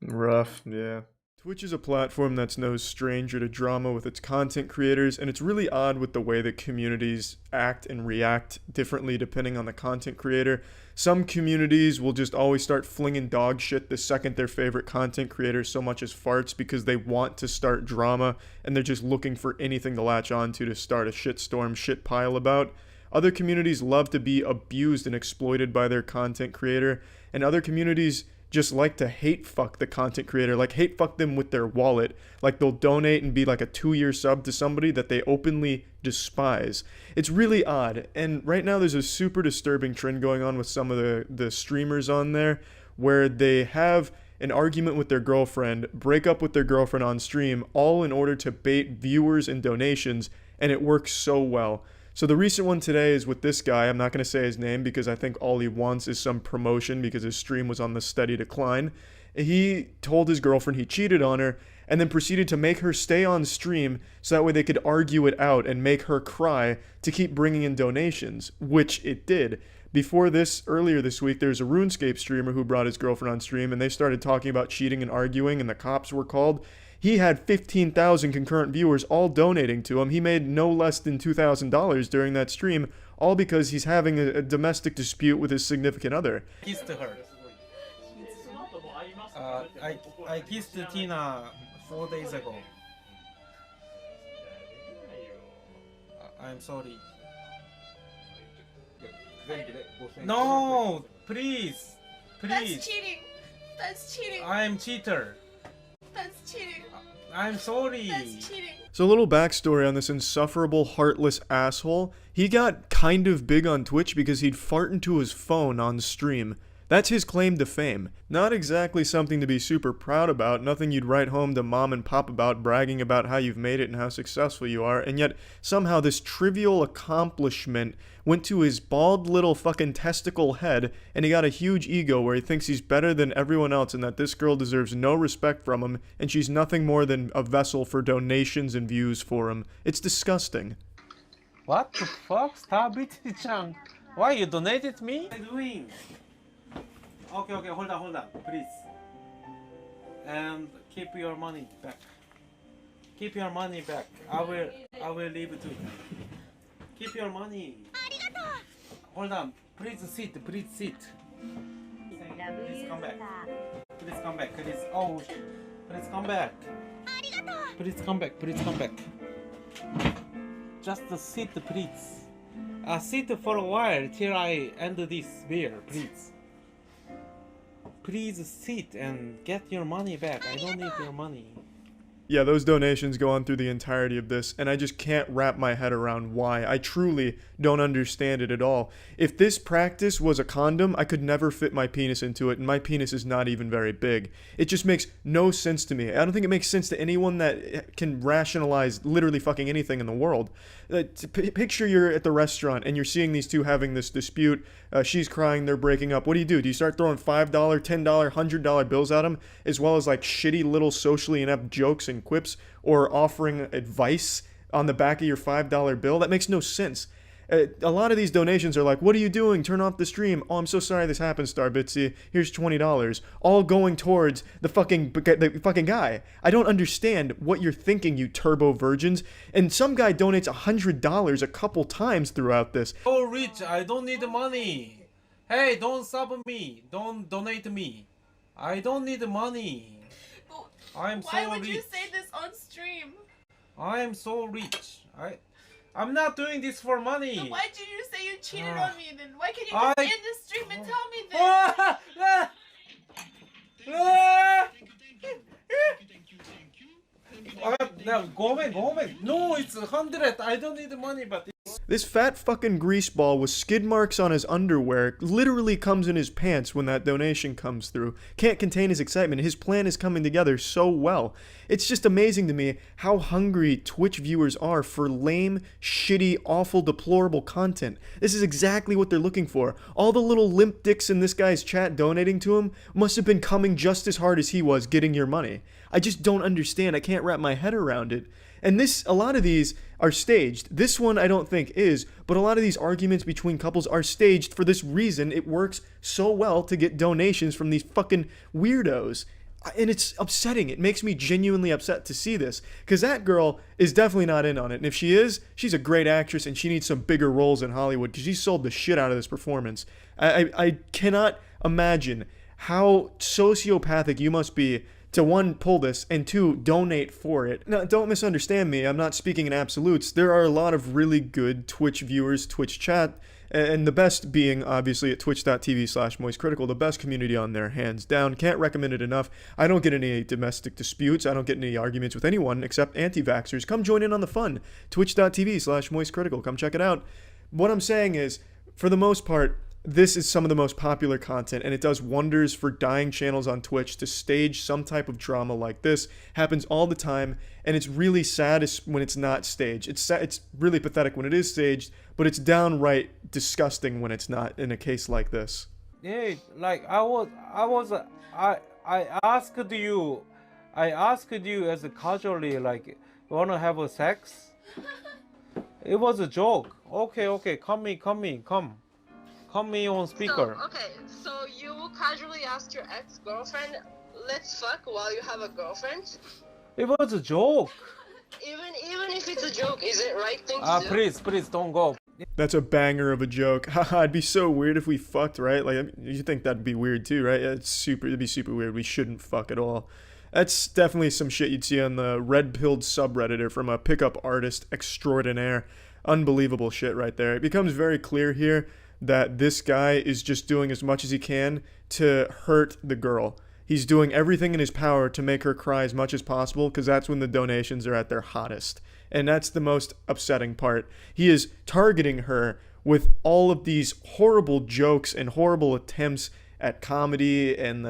Rough, yeah. Twitch is a platform that's no stranger to drama with its content creators, and it's really odd with the way that communities act and react differently depending on the content creator. Some communities will just always start flinging dog shit the second their favorite content creator so much as farts because they want to start drama and they're just looking for anything to latch onto to start a shitstorm, shit pile about. Other communities love to be abused and exploited by their content creator, and other communities just like to hate fuck the content creator, like hate fuck them with their wallet. Like they'll donate and be like a 2-year sub to somebody that they openly despise. It's really odd. And right now there's a super disturbing trend going on with some of the streamers on there where they have an argument with their girlfriend, break up with their girlfriend on stream, all in order to bait viewers and donations, and it works so well. So the recent one today is with this guy. I'm not going to say his name because I think all he wants is some promotion because his stream was on the steady decline. He told his girlfriend he cheated on her and then proceeded to make her stay on stream so that way they could argue it out and make her cry to keep bringing in donations, which it did. Before this, earlier this week, there's a RuneScape streamer who brought his girlfriend on stream and they started talking about cheating and arguing and the cops were called. He had 15,000 concurrent viewers all donating to him. He made no less than $2,000 during that stream, all because he's having a domestic dispute with his significant other. Kissed her. I kissed Tina 4 days ago. I'm sorry. No, please. That's cheating. That's cheating. I'm cheater. That's cheating. I'm sorry. That's cheating. So a little backstory on this insufferable, heartless asshole. He got kind of big on Twitch because he'd fart into his phone on stream. That's his claim to fame. Not exactly something to be super proud about, nothing you'd write home to mom and pop about, bragging about how you've made it and how successful you are, and yet somehow this trivial accomplishment went to his bald little fucking testicle head, and he got a huge ego where he thinks he's better than everyone else and that this girl deserves no respect from him, and she's nothing more than a vessel for donations and views for him. It's disgusting. What the fuck? Stop it, Chan. Why you donated me? What are you doing? Okay, hold on, please. And keep your money back. Keep your money back. I will leave too. Keep your money. Hold on. Please sit. Please come back. Please come back. Please. Oh, please come back. Please come back. Just sit, please. Sit for a while till I end this beer, please. Please sit and get your money back. I don't need your money. Yeah, those donations go on through the entirety of this, and I just can't wrap my head around why. I truly don't understand it at all. If this practice was a condom, I could never fit my penis into it, and my penis is not even very big. It just makes no sense to me. I don't think it makes sense to anyone that can rationalize literally fucking anything in the world. Picture you're at the restaurant, and you're seeing these two having this dispute. She's crying, they're breaking up. What do? Do you start throwing $5, $10, $100 bills at them, as well as like shitty little socially inept jokes and quips, or offering advice on the back of your $5 bill? That makes no sense. A lot of these donations are like, what are you doing? Turn off the stream. Oh, I'm so sorry this happened, Starbitsy. Here's $20. All going towards the fucking guy. I don't understand what you're thinking, you turbo virgins. And some guy donates $100 a couple times throughout this. Oh, rich, I don't need money. Hey, don't sub me. Don't donate me. I don't need money. I'm so rich. Why would you say this on stream? I am so rich. I'm not doing this for money. Then why did you say you cheated on me then? Why can't you just end the stream and tell me this? Now go away. No, it's 100. I don't need the money, but This fat fucking greaseball with skid marks on his underwear literally comes in his pants when that donation comes through. Can't contain his excitement. His plan is coming together so well. It's just amazing to me how hungry Twitch viewers are for lame, shitty, awful, deplorable content. This is exactly what they're looking for. All the little limp dicks in this guy's chat donating to him must have been coming just as hard as he was getting your money. I just don't understand. I can't wrap my head around it. And a lot of these are staged. This one I don't think is, but a lot of these arguments between couples are staged for this reason. It works so well to get donations from these fucking weirdos. And it's upsetting. It makes me genuinely upset to see this, because that girl is definitely not in on it. And if she is, she's a great actress and she needs some bigger roles in Hollywood, because she sold the shit out of this performance. I cannot imagine how sociopathic you must be to one, pull this, and two, donate for it. Now, don't misunderstand me, I'm not speaking in absolutes. There are a lot of really good Twitch viewers, Twitch chat, and the best being, obviously, at twitch.tv/moistcritikal, the best community on there, hands down. Can't recommend it enough. I don't get any domestic disputes. I don't get any arguments with anyone except anti-vaxxers. Come join in on the fun. Twitch.tv/moistcritikal. Come check it out. What I'm saying is, for the most part, this is some of the most popular content, and it does wonders for dying channels on Twitch to stage some type of drama like this. Happens all the time, and it's really sad when it's not staged. It's really pathetic when it is staged, but it's downright disgusting when it's not in a case like this. Yeah, like I asked you as a casually, like, wanna have a sex? It was a joke. Okay, come me on speaker. So you casually asked your ex-girlfriend, let's fuck while you have a girlfriend? It was a joke. Even if it's a joke, is it right thing to do? Please don't go. That's a banger of a joke. Haha, it'd be so weird if we fucked, right? Like, you think that'd be weird too, right? It'd be super weird. We shouldn't fuck at all. That's definitely some shit you'd see on the red-pilled subredditor from a pickup artist extraordinaire. Unbelievable shit right there. It becomes very clear here that this guy is just doing as much as he can to hurt the girl. He's doing everything in his power to make her cry as much as possible, because that's when the donations are at their hottest. And that's the most upsetting part. He is targeting her with all of these horrible jokes and horrible attempts at comedy, and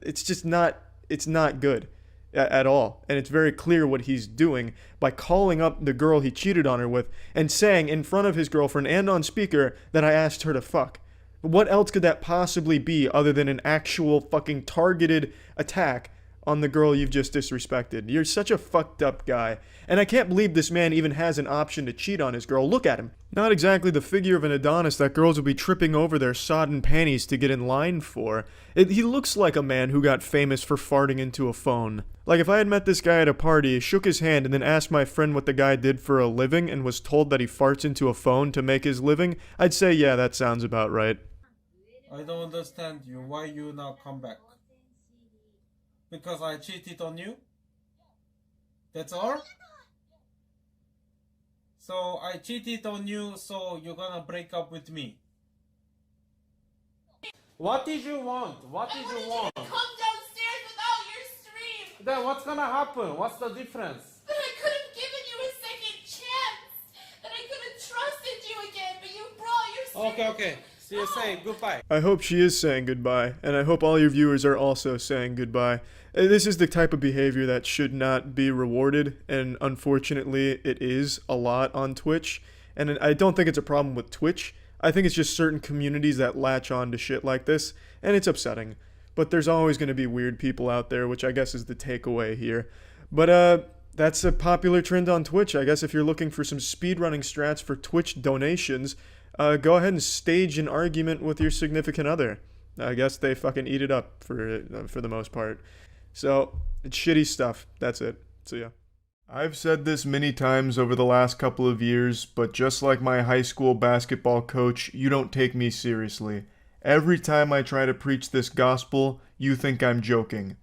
it's not good at all. And it's very clear what he's doing by calling up the girl he cheated on her with and saying in front of his girlfriend and on speaker that I asked her to fuck. What else could that possibly be other than an actual fucking targeted attack on the girl you've just disrespected? You're such a fucked up guy. And I can't believe this man even has an option to cheat on his girl. Look at him. Not exactly the figure of an Adonis that girls will be tripping over their sodden panties to get in line for. He looks like a man who got famous for farting into a phone. Like, if I had met this guy at a party, shook his hand, and then asked my friend what the guy did for a living and was told that he farts into a phone to make his living, I'd say, yeah, that sounds about right. I don't understand you. Why you not come back? Because I cheated on you? That's all? So I cheated on you, so you're gonna break up with me. What did you want? What did you want? Come downstairs without your stream. Then what's gonna happen? What's the difference? That I could have given you a second chance. That I could have trusted you again, but you brought your stream. Okay. See you saying goodbye. I hope she is saying goodbye, and I hope all your viewers are also saying goodbye. This is the type of behavior that should not be rewarded, and unfortunately it is a lot on Twitch. And I don't think it's a problem with Twitch. I think it's just certain communities that latch on to shit like this, and it's upsetting. But there's always going to be weird people out there, which I guess is the takeaway here. But that's a popular trend on Twitch. I guess if you're looking for some speedrunning strats for Twitch donations, go ahead and stage an argument with your significant other. I guess they fucking eat it up for the most part. So, it's shitty stuff. That's it. See ya. I've said this many times over the last couple of years, but just like my high school basketball coach, you don't take me seriously. Every time I try to preach this gospel, you think I'm joking.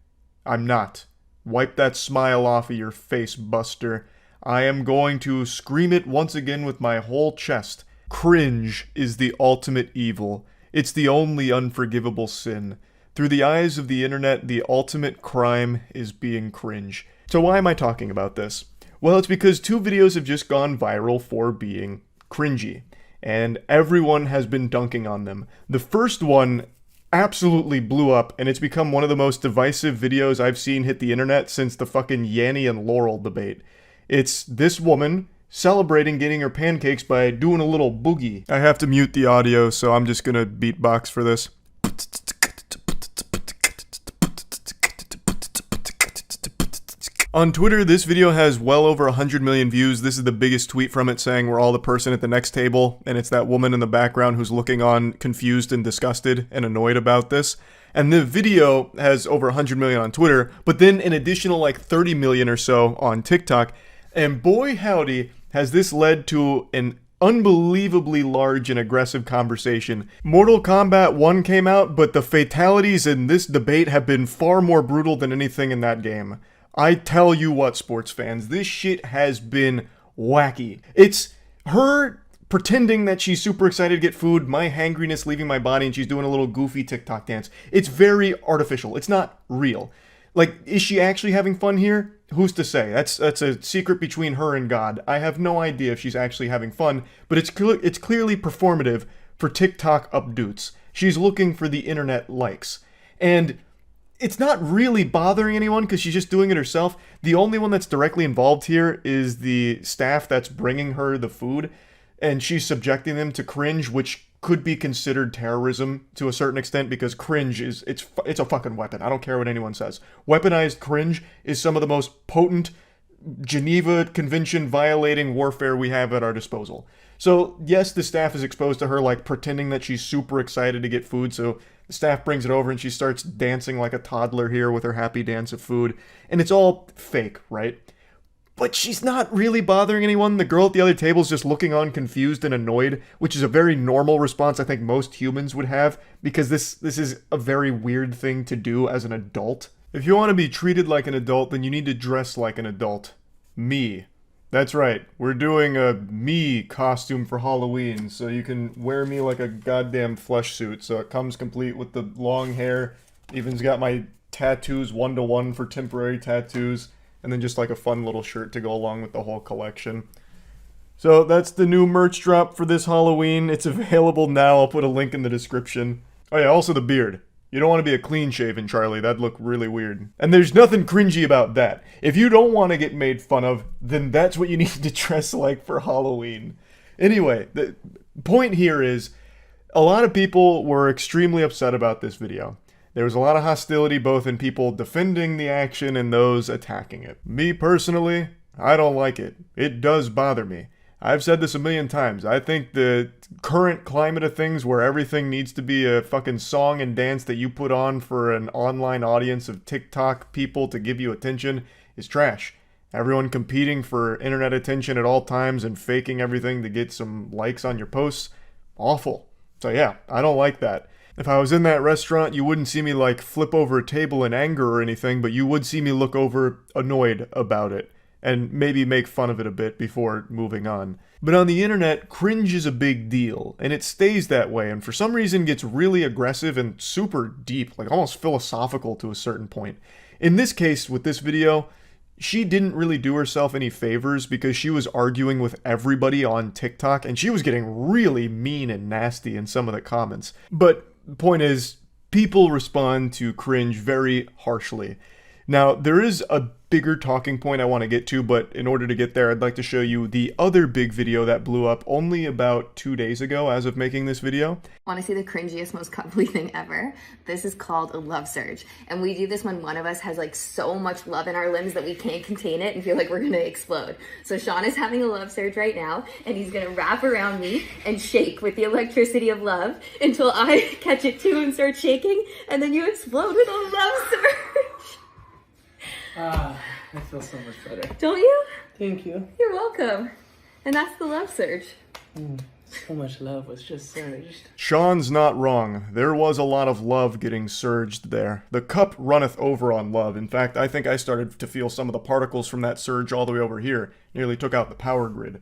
I'm not. Wipe that smile off of your face, Buster. I am going to scream it once again with my whole chest. Cringe is the ultimate evil. It's the only unforgivable sin. Through the eyes of the internet, the ultimate crime is being cringe. So why am I talking about this? Well, it's because two videos have just gone viral for being cringy, and everyone has been dunking on them. The first one absolutely blew up, and it's become one of the most divisive videos I've seen hit the internet since the fucking Yanny and Laurel debate. It's this woman celebrating getting her pancakes by doing a little boogie. I have to mute the audio, so I'm just gonna beatbox for this. On Twitter, this video has well over 100 million views. This is the biggest tweet from it, saying we're all the person at the next table, and it's that woman in the background who's looking on confused and disgusted and annoyed about this. And the video has over 100 million on Twitter, but then an additional like 30 million or so on TikTok. And boy howdy, has this led to an unbelievably large and aggressive conversation. Mortal Kombat 1 came out, but the fatalities in this debate have been far more brutal than anything in that game. I tell you what, sports fans, this shit has been wacky. It's her pretending that she's super excited to get food, my hangriness leaving my body, and she's doing a little goofy TikTok dance. It's very artificial. It's not real. Like, is she actually having fun here? Who's to say? That's a secret between her and God. I have no idea if she's actually having fun, but it's clearly performative for TikTok updates. She's looking for the internet likes. And it's not really bothering anyone because she's just doing it herself. The only one that's directly involved here is the staff that's bringing her the food, and she's subjecting them to cringe, which could be considered terrorism to a certain extent because cringe it's a fucking weapon. I don't care what anyone says. Weaponized cringe is some of the most potent Geneva Convention violating warfare we have at our disposal. So yes, the staff is exposed to her like pretending that she's super excited to get food, so the staff brings it over and she starts dancing like a toddler here with her happy dance of food, and it's all fake, right? But she's not really bothering anyone. The girl at the other table is just looking on confused and annoyed, which is a very normal response I think most humans would have, because this is a very weird thing to do as an adult. If you want to be treated like an adult, then you need to dress like an adult. Me. That's right. We're doing a me costume for Halloween, so you can wear me like a goddamn flesh suit. So it comes complete with the long hair. Even's got my tattoos 1-to-1 for temporary tattoos. And then just like a fun little shirt to go along with the whole collection. So that's the new merch drop for this Halloween. It's available now. I'll put a link in the description. Oh yeah, also the beard. You don't want to be a clean shaven Charlie. That'd look really weird. And there's nothing cringy about that. If you don't want to get made fun of, then that's what you need to dress like for Halloween. Anyway, the point here is a lot of people were extremely upset about this video. There was a lot of hostility both in people defending the action and those attacking it. Me personally, I don't like it. It does bother me. I've said this a million times. I think the current climate of things where everything needs to be a fucking song and dance that you put on for an online audience of TikTok people to give you attention is trash. Everyone competing for internet attention at all times and faking everything to get some likes on your posts, awful. So yeah, I don't like that. If I was in that restaurant, you wouldn't see me like flip over a table in anger or anything, but you would see me look over annoyed about it and maybe make fun of it a bit before moving on. But on the internet, cringe is a big deal, and it stays that way, and for some reason gets really aggressive and super deep, like almost philosophical to a certain point. In this case, with this video, she didn't really do herself any favors because she was arguing with everybody on TikTok, and she was getting really mean and nasty in some of the comments. But the point is, people respond to cringe very harshly. Now, there is a bigger talking point I want to get to, but in order to get there, I'd like to show you the other big video that blew up only about 2 days ago as of making this video. Want to see the cringiest, most cuddly thing ever? This is called a love surge. And we do this when one of us has like so much love in our limbs that we can't contain it and feel like we're gonna explode. So Sean is having a love surge right now, and he's gonna wrap around me and shake with the electricity of love until I catch it too and start shaking, and then you explode with a love surge. I feel so much better. Don't you? Thank you. You're welcome. And that's the love surge. So much love was just surged. Sean's not wrong. There was a lot of love getting surged there. The cup runneth over on love. In fact, I think I started to feel some of the particles from that surge all the way over here. Nearly took out the power grid.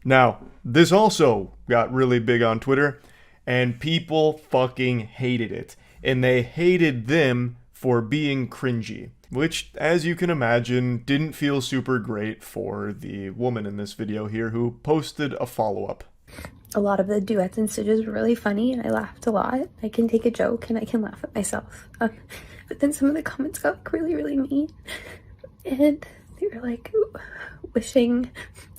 Now, this also got really big on Twitter, and people fucking hated it. And they hated them for being cringy. Which, as you can imagine, didn't feel super great for the woman in this video here who posted a follow-up. A lot of the duets and stitches were really funny, and I laughed a lot. I can take a joke, and I can laugh at myself. But then some of the comments got like really, really mean. And they were like wishing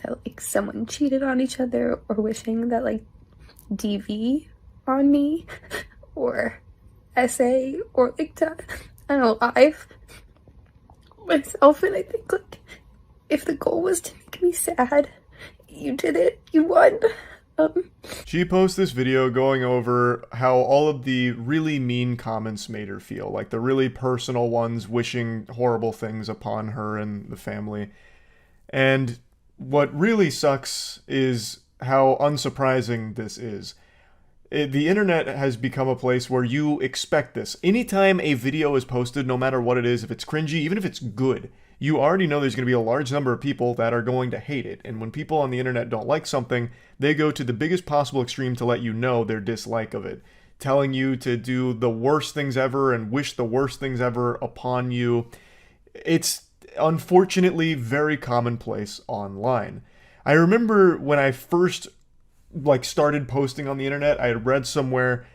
that like someone cheated on each other, or wishing that like DV on me, or essay, or like to unalive myself. And I think like if the goal was to make me sad, you did it, you won. She posts this video going over how all of the really mean comments made her feel, like the really personal ones wishing horrible things upon her and the family. And what really sucks is how unsurprising this is. The internet has become a place where you expect this. Anytime a video is posted, no matter what it is, if it's cringy, even if it's good, you already know there's going to be a large number of people that are going to hate it. And when people on the internet don't like something, they go to the biggest possible extreme to let you know their dislike of it, telling you to do the worst things ever and wish the worst things ever upon you. It's unfortunately very commonplace online. I remember when I first started posting on the internet, I had read somewhere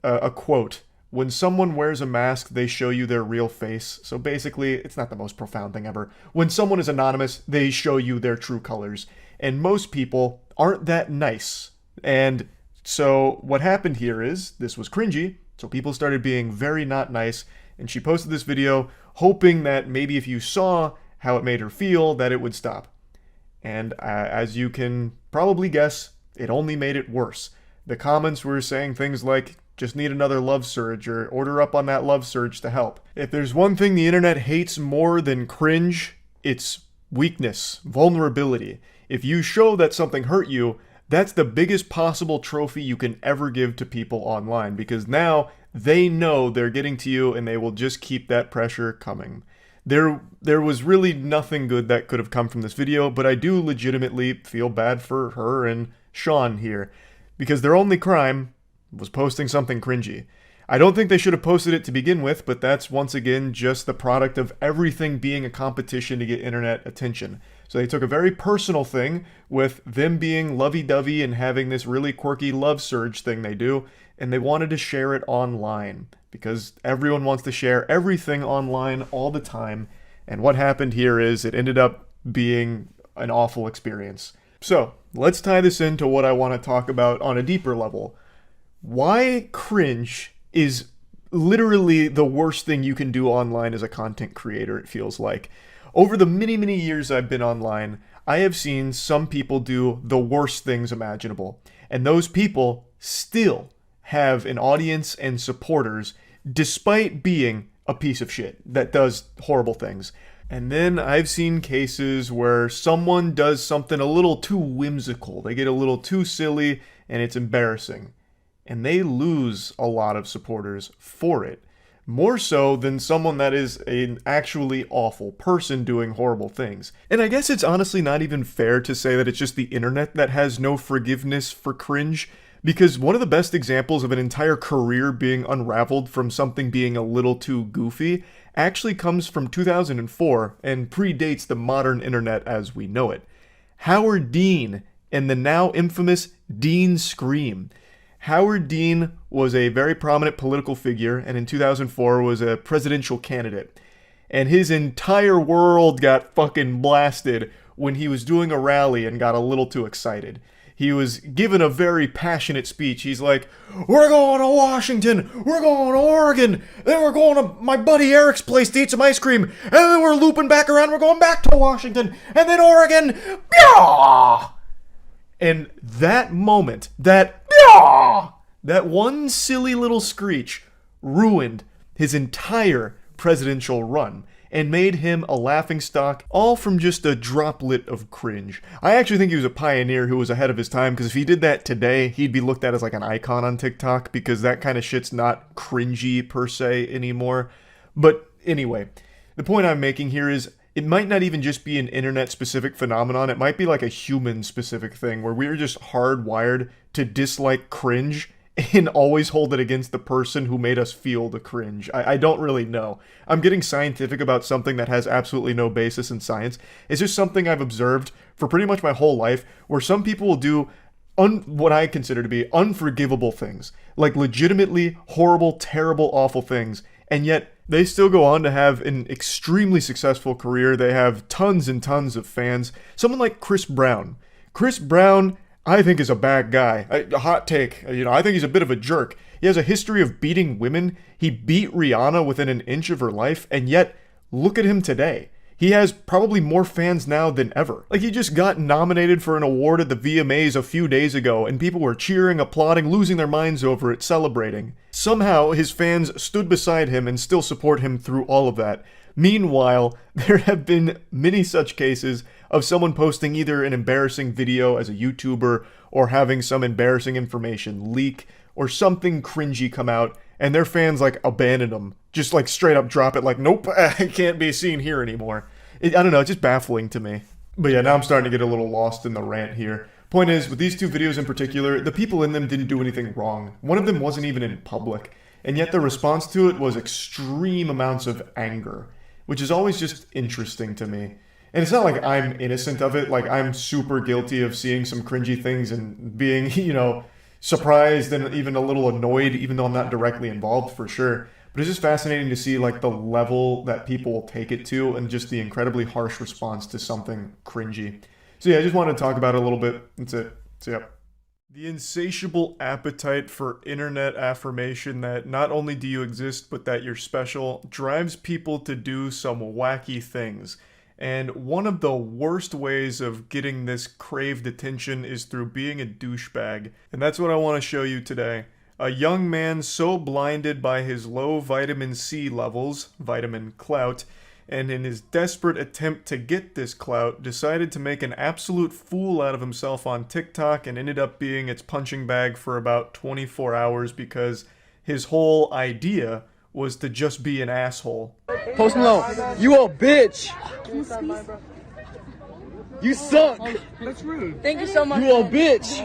a quote: when someone wears a mask, they show you their real face. So basically, it's not the most profound thing ever. When someone is anonymous, they show you their true colors. And most people aren't that nice. And so what happened here is, this was cringy, so people started being very not nice, and she posted this video hoping that maybe if you saw how it made her feel, that it would stop. And as you can probably guess, it only made it worse. The comments were saying things like, just need another love surge, or order up on that love surge to help. If there's one thing the internet hates more than cringe, it's weakness, vulnerability. If you show that something hurt you, that's the biggest possible trophy you can ever give to people online, because now they know they're getting to you and they will just keep that pressure coming. There was really nothing good that could have come from this video, but I do legitimately feel bad for her and Sean here, because their only crime was posting something cringy. I don't think they should have posted it to begin with, but that's once again just the product of everything being a competition to get internet attention. So they took a very personal thing with them being lovey-dovey and having this really quirky love surge thing they do, and they wanted to share it online, because everyone wants to share everything online all the time. And what happened here is it ended up being an awful experience. So let's tie this into what I want to talk about on a deeper level. Why cringe is literally the worst thing you can do online as a content creator, it feels like. Over the many, many years I've been online, I have seen some people do the worst things imaginable. And those people still have an audience and supporters, despite being a piece of shit that does horrible things. And then I've seen cases where someone does something a little too whimsical. They get a little too silly and it's embarrassing. And they lose a lot of supporters for it. More so than someone that is an actually awful person doing horrible things. And I guess it's honestly not even fair to say that it's just the internet that has no forgiveness for cringe, because one of the best examples of an entire career being unraveled from something being a little too goofy actually comes from 2004 and predates the modern internet as we know it. Howard Dean and the now infamous Dean Scream. Howard Dean was a very prominent political figure, and in 2004 was a presidential candidate. And his entire world got fucking blasted when he was doing a rally and got a little too excited. He was given a very passionate speech. He's like, we're going to Washington, we're going to Oregon, then we're going to my buddy Eric's place to eat some ice cream, and then we're looping back around, we're going back to Washington, and then Oregon. Byah! And that moment, that one silly little screech ruined his entire presidential run and made him a laughingstock, all from just a droplet of cringe. I actually think he was a pioneer who was ahead of his time, because if he did that today, he'd be looked at as like an icon on TikTok, because that kind of shit's not cringy per se anymore. But anyway, the point I'm making here is, it might not even just be an internet-specific phenomenon. It might be like a human-specific thing where we're just hardwired to dislike cringe and always hold it against the person who made us feel the cringe. I don't really know. I'm getting scientific about something that has absolutely no basis in science. It's just something I've observed for pretty much my whole life, where some people will do what I consider to be unforgivable things. Like legitimately horrible, terrible, awful things. And yet, they still go on to have an extremely successful career. They have tons and tons of fans. Someone like Chris Brown. Chris Brown, I think, is a bad guy. A hot take. I think he's a bit of a jerk. He has a history of beating women. He beat Rihanna within an inch of her life. And yet, look at him today. He has probably more fans now than ever. Like, he just got nominated for an award at the VMAs a few days ago, and people were cheering, applauding, losing their minds over it, celebrating. Somehow, his fans stood beside him and still support him through all of that. Meanwhile, there have been many such cases of someone posting either an embarrassing video as a YouTuber or having some embarrassing information leak or something cringy come out, and their fans like abandon them. Just like straight up drop it like, nope, I can't be seen here anymore. I don't know, it's just baffling to me. But yeah, now I'm starting to get a little lost in the rant here. Point is, with these two videos in particular, the people in them didn't do anything wrong. One of them wasn't even in public, and yet the response to it was extreme amounts of anger, which is always just interesting to me. And it's not like I'm innocent of it, like I'm super guilty of seeing some cringy things and being, you know, surprised and even a little annoyed, even though I'm not directly involved for sure. But it's just fascinating to see like the level that people will take it to and just the incredibly harsh response to something cringy. So yeah, I just wanted to talk about it a little bit. That's it. So yeah. The insatiable appetite for internet affirmation that not only do you exist, but that you're special, drives people to do some wacky things. And one of the worst ways of getting this craved attention is through being a douchebag. And that's what I want to show you today. A young man so blinded by his low vitamin C levels, vitamin clout, and in his desperate attempt to get this clout, decided to make an absolute fool out of himself on TikTok and ended up being its punching bag for about 24 hours because his whole idea was to just be an asshole. Post Malone, you a bitch! You suck! That's rude. Thank you so much. You a bitch!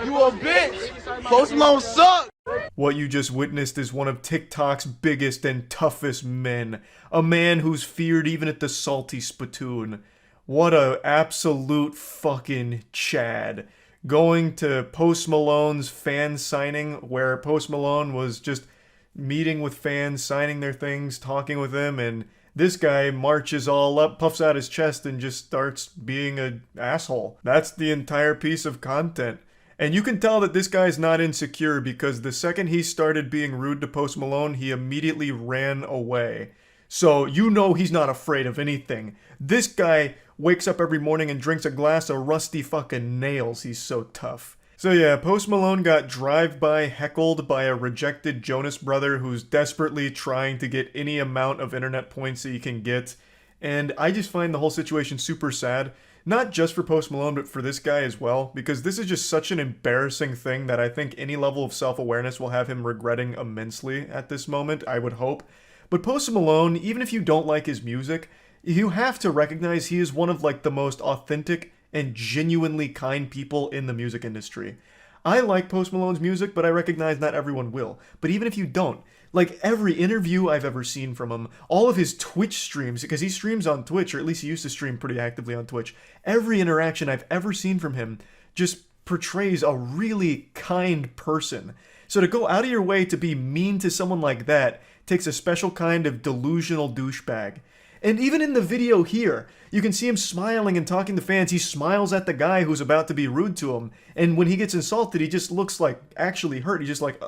You a bitch! Post Malone suck! What you just witnessed is one of TikTok's biggest and toughest men. A man who's feared even at the salty spittoon. What a absolute fucking Chad. Going to Post Malone's fan signing where Post Malone was just meeting with fans, signing their things, talking with them, and this guy marches all up, puffs out his chest, and just starts being an asshole. That's the entire piece of content. And you can tell that this guy's not insecure because the second he started being rude to Post Malone, he immediately ran away. So you know he's not afraid of anything. This guy wakes up every morning and drinks a glass of rusty fucking nails. He's so tough. So yeah, Post Malone got drive-by heckled by a rejected Jonas brother who's desperately trying to get any amount of internet points that he can get. And I just find the whole situation super sad. Not just for Post Malone, but for this guy as well, because this is just such an embarrassing thing that I think any level of self-awareness will have him regretting immensely at this moment, I would hope. But Post Malone, even if you don't like his music, you have to recognize he is one of like the most authentic and genuinely kind people in the music industry. I like Post Malone's music, but I recognize not everyone will. But even if you don't, like every interview I've ever seen from him, all of his Twitch streams, because he streams on Twitch, or at least he used to stream pretty actively on Twitch, every interaction I've ever seen from him just portrays a really kind person. So to go out of your way to be mean to someone like that takes a special kind of delusional douchebag. And even in the video here, you can see him smiling and talking to fans. He smiles at the guy who's about to be rude to him. And when he gets insulted, he just looks like actually hurt. He's just like,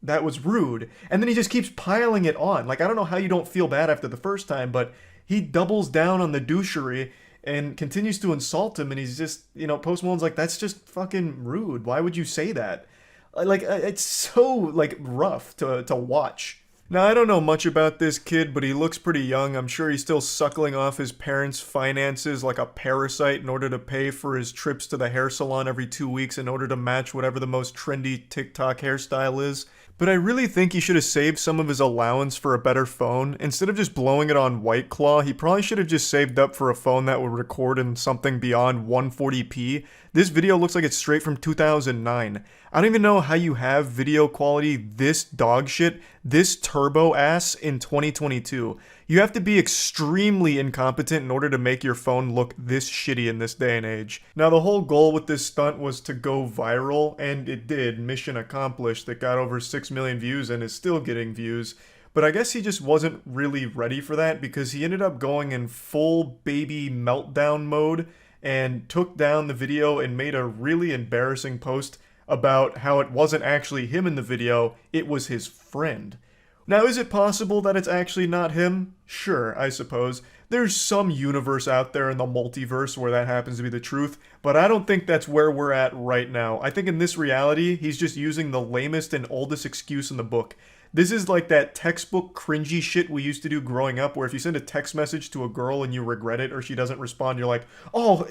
that was rude. And then he just keeps piling it on. Like, I don't know how you don't feel bad after the first time, but he doubles down on the douchery and continues to insult him. And he's just, you know, Post Malone's like, that's just fucking rude. Why would you say that? Like, it's so, like, rough to watch. Now, I don't know much about this kid, but he looks pretty young. I'm sure he's still suckling off his parents' finances like a parasite in order to pay for his trips to the hair salon every 2 weeks in order to match whatever the most trendy TikTok hairstyle is. But I really think he should have saved some of his allowance for a better phone. Instead of just blowing it on White Claw, he probably should have just saved up for a phone that would record in something beyond 140p. This video looks like it's straight from 2009. I don't even know how you have video quality this dog shit, this turbo ass in 2022. You have to be extremely incompetent in order to make your phone look this shitty in this day and age. Now, the whole goal with this stunt was to go viral, and it did. Mission accomplished. It got over 6 million views and is still getting views. But I guess he just wasn't really ready for that because he ended up going in full baby meltdown mode and took down the video and made a really embarrassing post about how it wasn't actually him in the video, it was his friend. Now, is it possible that it's actually not him? Sure, I suppose. There's some universe out there in the multiverse where that happens to be the truth, but I don't think that's where we're at right now. I think in this reality, he's just using the lamest and oldest excuse in the book. This is like that textbook cringy shit we used to do growing up, where if you send a text message to a girl and you regret it or she doesn't respond, you're like, oh,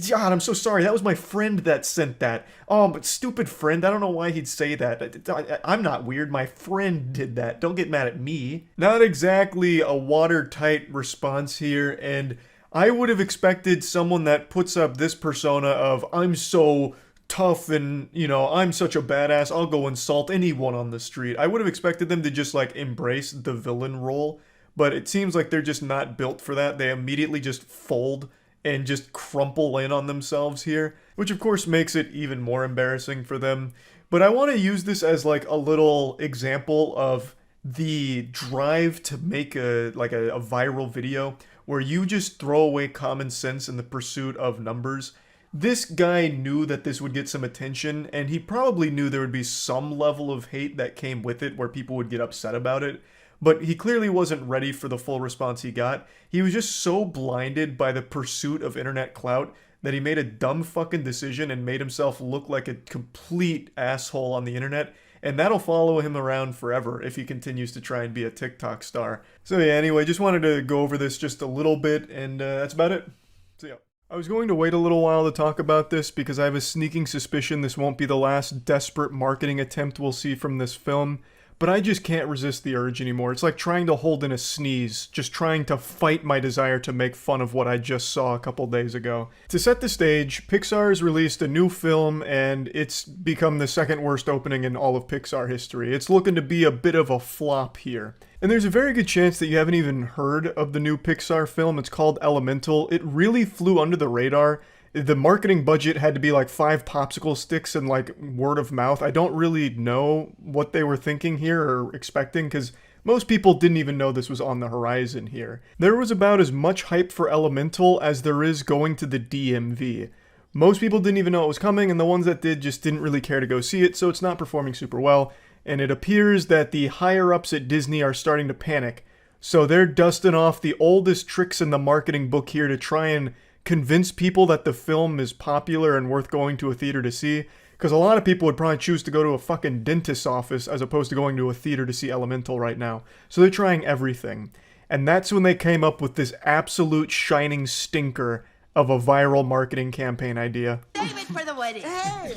God, I'm so sorry. That was my friend that sent that. Oh, but stupid friend. I don't know why he'd say that. I'm not weird. My friend did that. Don't get mad at me. Not exactly a watertight response here, and I would have expected someone that puts up this persona of, I'm so tough and, you know, I'm such a badass, I'll go insult anyone on the street. I would have expected them to just, like, embrace the villain role, but it seems like they're just not built for that. They immediately just fold and just crumple in on themselves here, which of course makes it even more embarrassing for them. But I want to use this as, like, a little example of the drive to make a viral video where you just throw away common sense in the pursuit of numbers. This guy knew that this would get some attention, and he probably knew there would be some level of hate that came with it where people would get upset about it, but he clearly wasn't ready for the full response he got. He was just so blinded by the pursuit of internet clout that he made a dumb fucking decision and made himself look like a complete asshole on the internet, and that'll follow him around forever if he continues to try and be a TikTok star. So yeah, anyway, just wanted to go over this just a little bit, and that's about it. See ya. I was going to wait a little while to talk about this because I have a sneaking suspicion this won't be the last desperate marketing attempt we'll see from this film, but I just can't resist the urge anymore. It's like trying to hold in a sneeze, just trying to fight my desire to make fun of what I just saw a couple days ago. To set the stage, Pixar has released a new film and it's become the second worst opening in all of Pixar history. It's looking to be a bit of a flop here. And there's a very good chance that you haven't even heard of the new Pixar film. It's called Elemental. It really flew under the radar. The marketing budget had to be like 5 popsicle sticks and like word of mouth. I don't really know what they were thinking here or expecting because most people didn't even know this was on the horizon here. There was about as much hype for Elemental as there is going to the DMV. Most people didn't even know it was coming, and the ones that did just didn't really care to go see it, so it's not performing super well. And it appears that the higher-ups at Disney are starting to panic. So they're dusting off the oldest tricks in the marketing book here to try and convince people that the film is popular and worth going to a theater to see. Because a lot of people would probably choose to go to a fucking dentist's office as opposed to going to a theater to see Elemental right now. So they're trying everything. And that's when they came up with this absolute shining stinker of a viral marketing campaign idea. Save it for the wedding. Hey.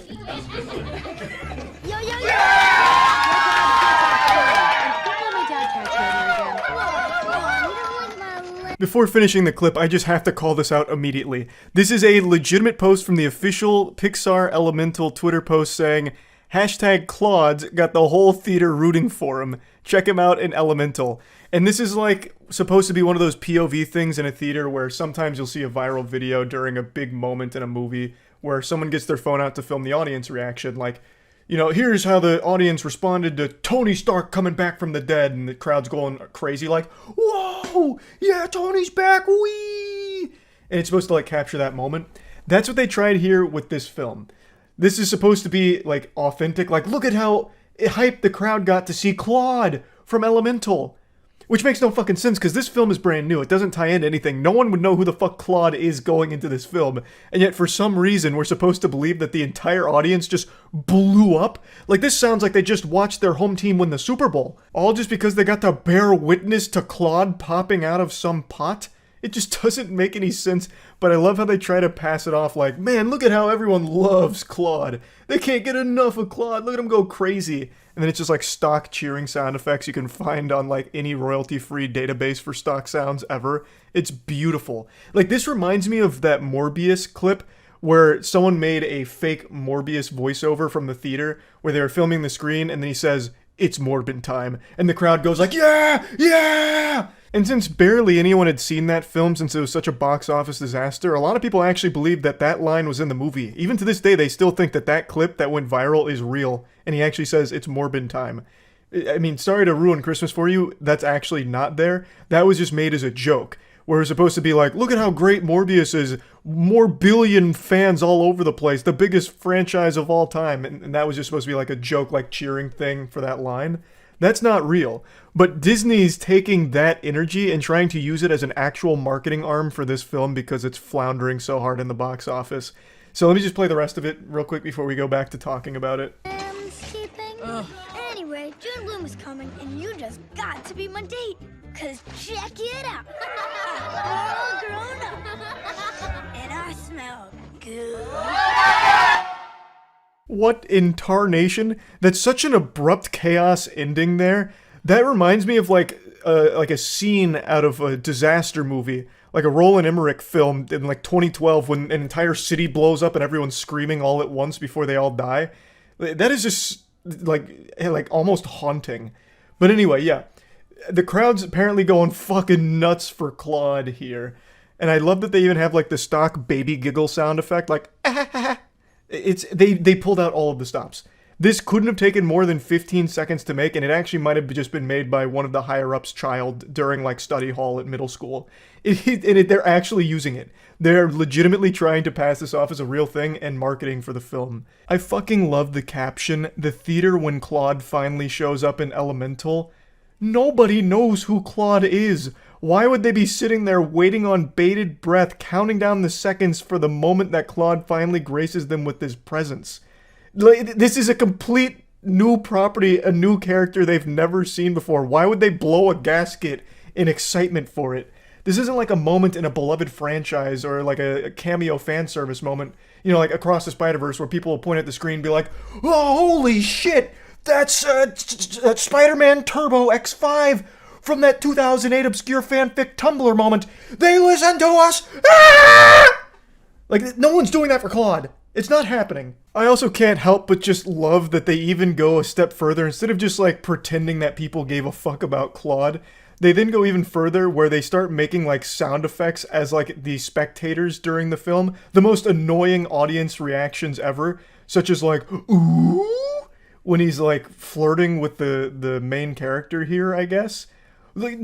Yo, yo, yo. Before finishing the clip, I just have to call this out immediately. This is a legitimate post from the official Pixar Elemental Twitter post saying, #Claude's got the whole theater rooting for him. Check him out in Elemental. And this is like supposed to be one of those POV things in a theater where sometimes you'll see a viral video during a big moment in a movie where someone gets their phone out to film the audience reaction. Like, you know, here's how the audience responded to Tony Stark coming back from the dead, and the crowd's going crazy like, whoa, yeah, Tony's back, wee! And it's supposed to like capture that moment. That's what they tried here with this film. This is supposed to be like authentic, like look at how hyped the crowd got to see Claude from Elemental. Which makes no fucking sense because this film is brand new. It doesn't tie into anything. No one would know who the fuck Claude is going into this film. And yet for some reason we're supposed to believe that the entire audience just blew up. Like this sounds like they just watched their home team win the Super Bowl. All just because they got to bear witness to Claude popping out of some pot. It just doesn't make any sense, but I love how they try to pass it off like, man, look at how everyone loves Claude. They can't get enough of Claude. Look at him go crazy. And then it's just like stock cheering sound effects you can find on like any royalty-free database for stock sounds ever. It's beautiful. Like this reminds me of that Morbius clip where someone made a fake Morbius voiceover from the theater where they were filming the screen and then he says, "It's Morbin time." And the crowd goes like, yeah, yeah! And since barely anyone had seen that film since it was such a box office disaster, a lot of people actually believed that that line was in the movie. Even to this day, they still think that that clip that went viral is real. And he actually says, "It's Morbin time." I mean, sorry to ruin Christmas for you. That's actually not there. That was just made as a joke. Where it's supposed to be like, look at how great Morbius is. More billion fans all over the place. The biggest franchise of all time. And that was just supposed to be like a joke, like cheering thing for that line. That's not real. But Disney's taking that energy and trying to use it as an actual marketing arm for this film because it's floundering so hard in the box office. So let me just play the rest of it real quick before we go back to talking about it. Anyway, June Bloom is coming, and you just got to be my date. Cause check it out. I'm all grown up. And I smell good. What in tarnation? That's such an abrupt chaos ending there. That reminds me of like a scene out of a disaster movie. Like a Roland Emmerich film in like 2012 when an entire city blows up and everyone's screaming all at once before they all die. That is just like almost haunting. But anyway, yeah. The crowd's apparently going fucking nuts for Claude here. And I love that they even have like the stock baby giggle sound effect, like they pulled out all of the stops. This couldn't have taken more than 15 seconds to make, and it actually might have just been made by one of the higher-ups' child during, like, study hall at middle school. They're actually using it. They're legitimately trying to pass this off as a real thing and marketing for the film. I fucking love the caption, "The theater when Claude finally shows up in Elemental." Nobody knows who Claude is. Why would they be sitting there waiting on bated breath, counting down the seconds for the moment that Claude finally graces them with his presence? This is a complete new property, a new character they've never seen before. Why would they blow a gasket in excitement for it? This isn't like a moment in a beloved franchise or like a cameo fan service moment, you know, like Across the Spider-Verse where people will point at the screen and be like, "Oh, holy shit, that's Spider-Man Turbo X5 from that 2008 obscure fanfic Tumblr moment. They listen to us!" Ah! Like, no one's doing that for Claude. It's not happening. I also can't help but just love that they even go a step further. Instead of just like pretending that people gave a fuck about Claude, they then go even further where they start making like sound effects as like the spectators during the film. The most annoying audience reactions ever, such as like, "Ooh," when he's like flirting with the main character here, I guess. Like,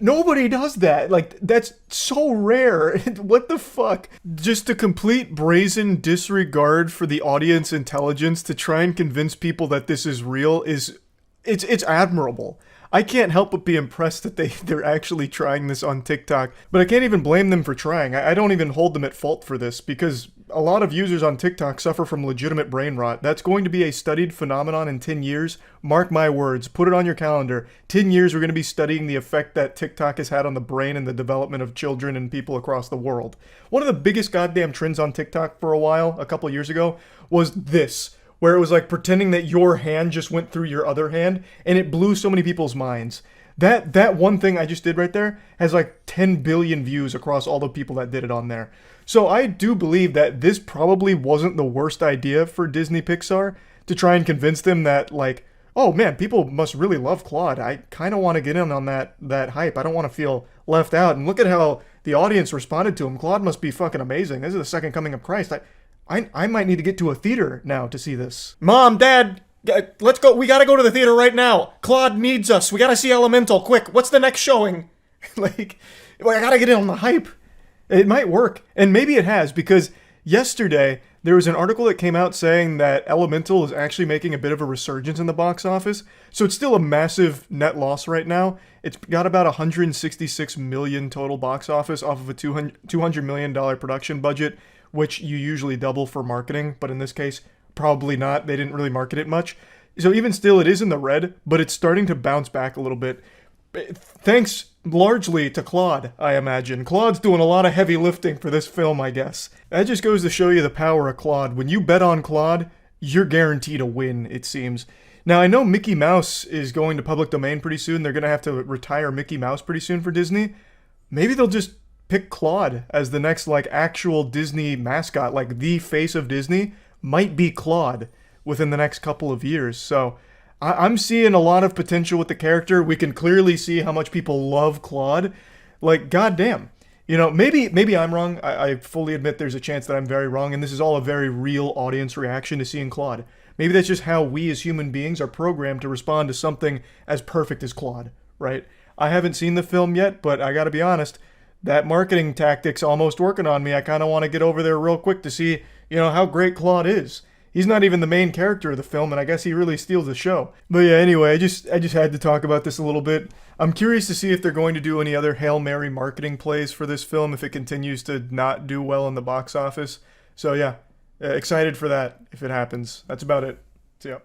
nobody does that. Like, that's so rare. What the fuck? Just a complete brazen disregard for the audience intelligence to try and convince people that this is real it's admirable. I can't help but be impressed that they're actually trying this on TikTok, but I can't even blame them for trying. I don't even hold them at fault for this, because a lot of users on TikTok suffer from legitimate brain rot. That's going to be a studied phenomenon in 10 years. Mark my words. Put it on your calendar. 10 years we're going to be studying the effect that TikTok has had on the brain and the development of children and people across the world. One of the biggest goddamn trends on TikTok for a while, a couple years ago, was this, where it was like pretending that your hand just went through your other hand, and it blew so many people's minds. That one thing I just did right there has like 10 billion views across all the people that did it on there. So I do believe that this probably wasn't the worst idea for Disney Pixar, to try and convince them that like, oh man, people must really love Claude. I kind of want to get in on that hype. I don't want to feel left out. And look at how the audience responded to him. Claude must be fucking amazing. This is the second coming of Christ. I might need to get to a theater now to see this. Mom, Dad, let's go. We gotta go to the theater right now. Claude needs us. We gotta see Elemental, quick. What's the next showing? Like, I gotta get in on the hype. It might work. And maybe it has, because yesterday there was an article that came out saying that Elemental is actually making a bit of a resurgence in the box office. So it's still a massive net loss right now. It's got about 166 million total box office off of a $200 million production budget, which you usually double for marketing, but in this case, probably not. They didn't really market it much. So even still, it is in the red, but it's starting to bounce back a little bit. Thanks largely to Claude, I imagine. Claude's doing a lot of heavy lifting for this film, I guess. That just goes to show you the power of Claude. When you bet on Claude, you're guaranteed a win, it seems. Now, I know Mickey Mouse is going to public domain pretty soon. They're going to have to retire Mickey Mouse pretty soon for Disney. Maybe they'll just pick Claude as the next, like, actual Disney mascot. Like, the face of Disney might be Claude within the next couple of years. So I'm seeing a lot of potential with the character. We can clearly see how much people love Claude. Like, goddamn. You know, maybe I'm wrong. I fully admit there's a chance that I'm very wrong, and this is all a very real audience reaction to seeing Claude. Maybe that's just how we as human beings are programmed to respond to something as perfect as Claude, right? I haven't seen the film yet, but I gotta be honest, that marketing tactic's almost working on me. I kind of want to get over there real quick to see, you know, how great Claude is. He's not even the main character of the film, and I guess he really steals the show. But yeah, anyway, I just had to talk about this a little bit. I'm curious to see if they're going to do any other Hail Mary marketing plays for this film if it continues to not do well in the box office. So yeah, excited for that if it happens. That's about it. See ya.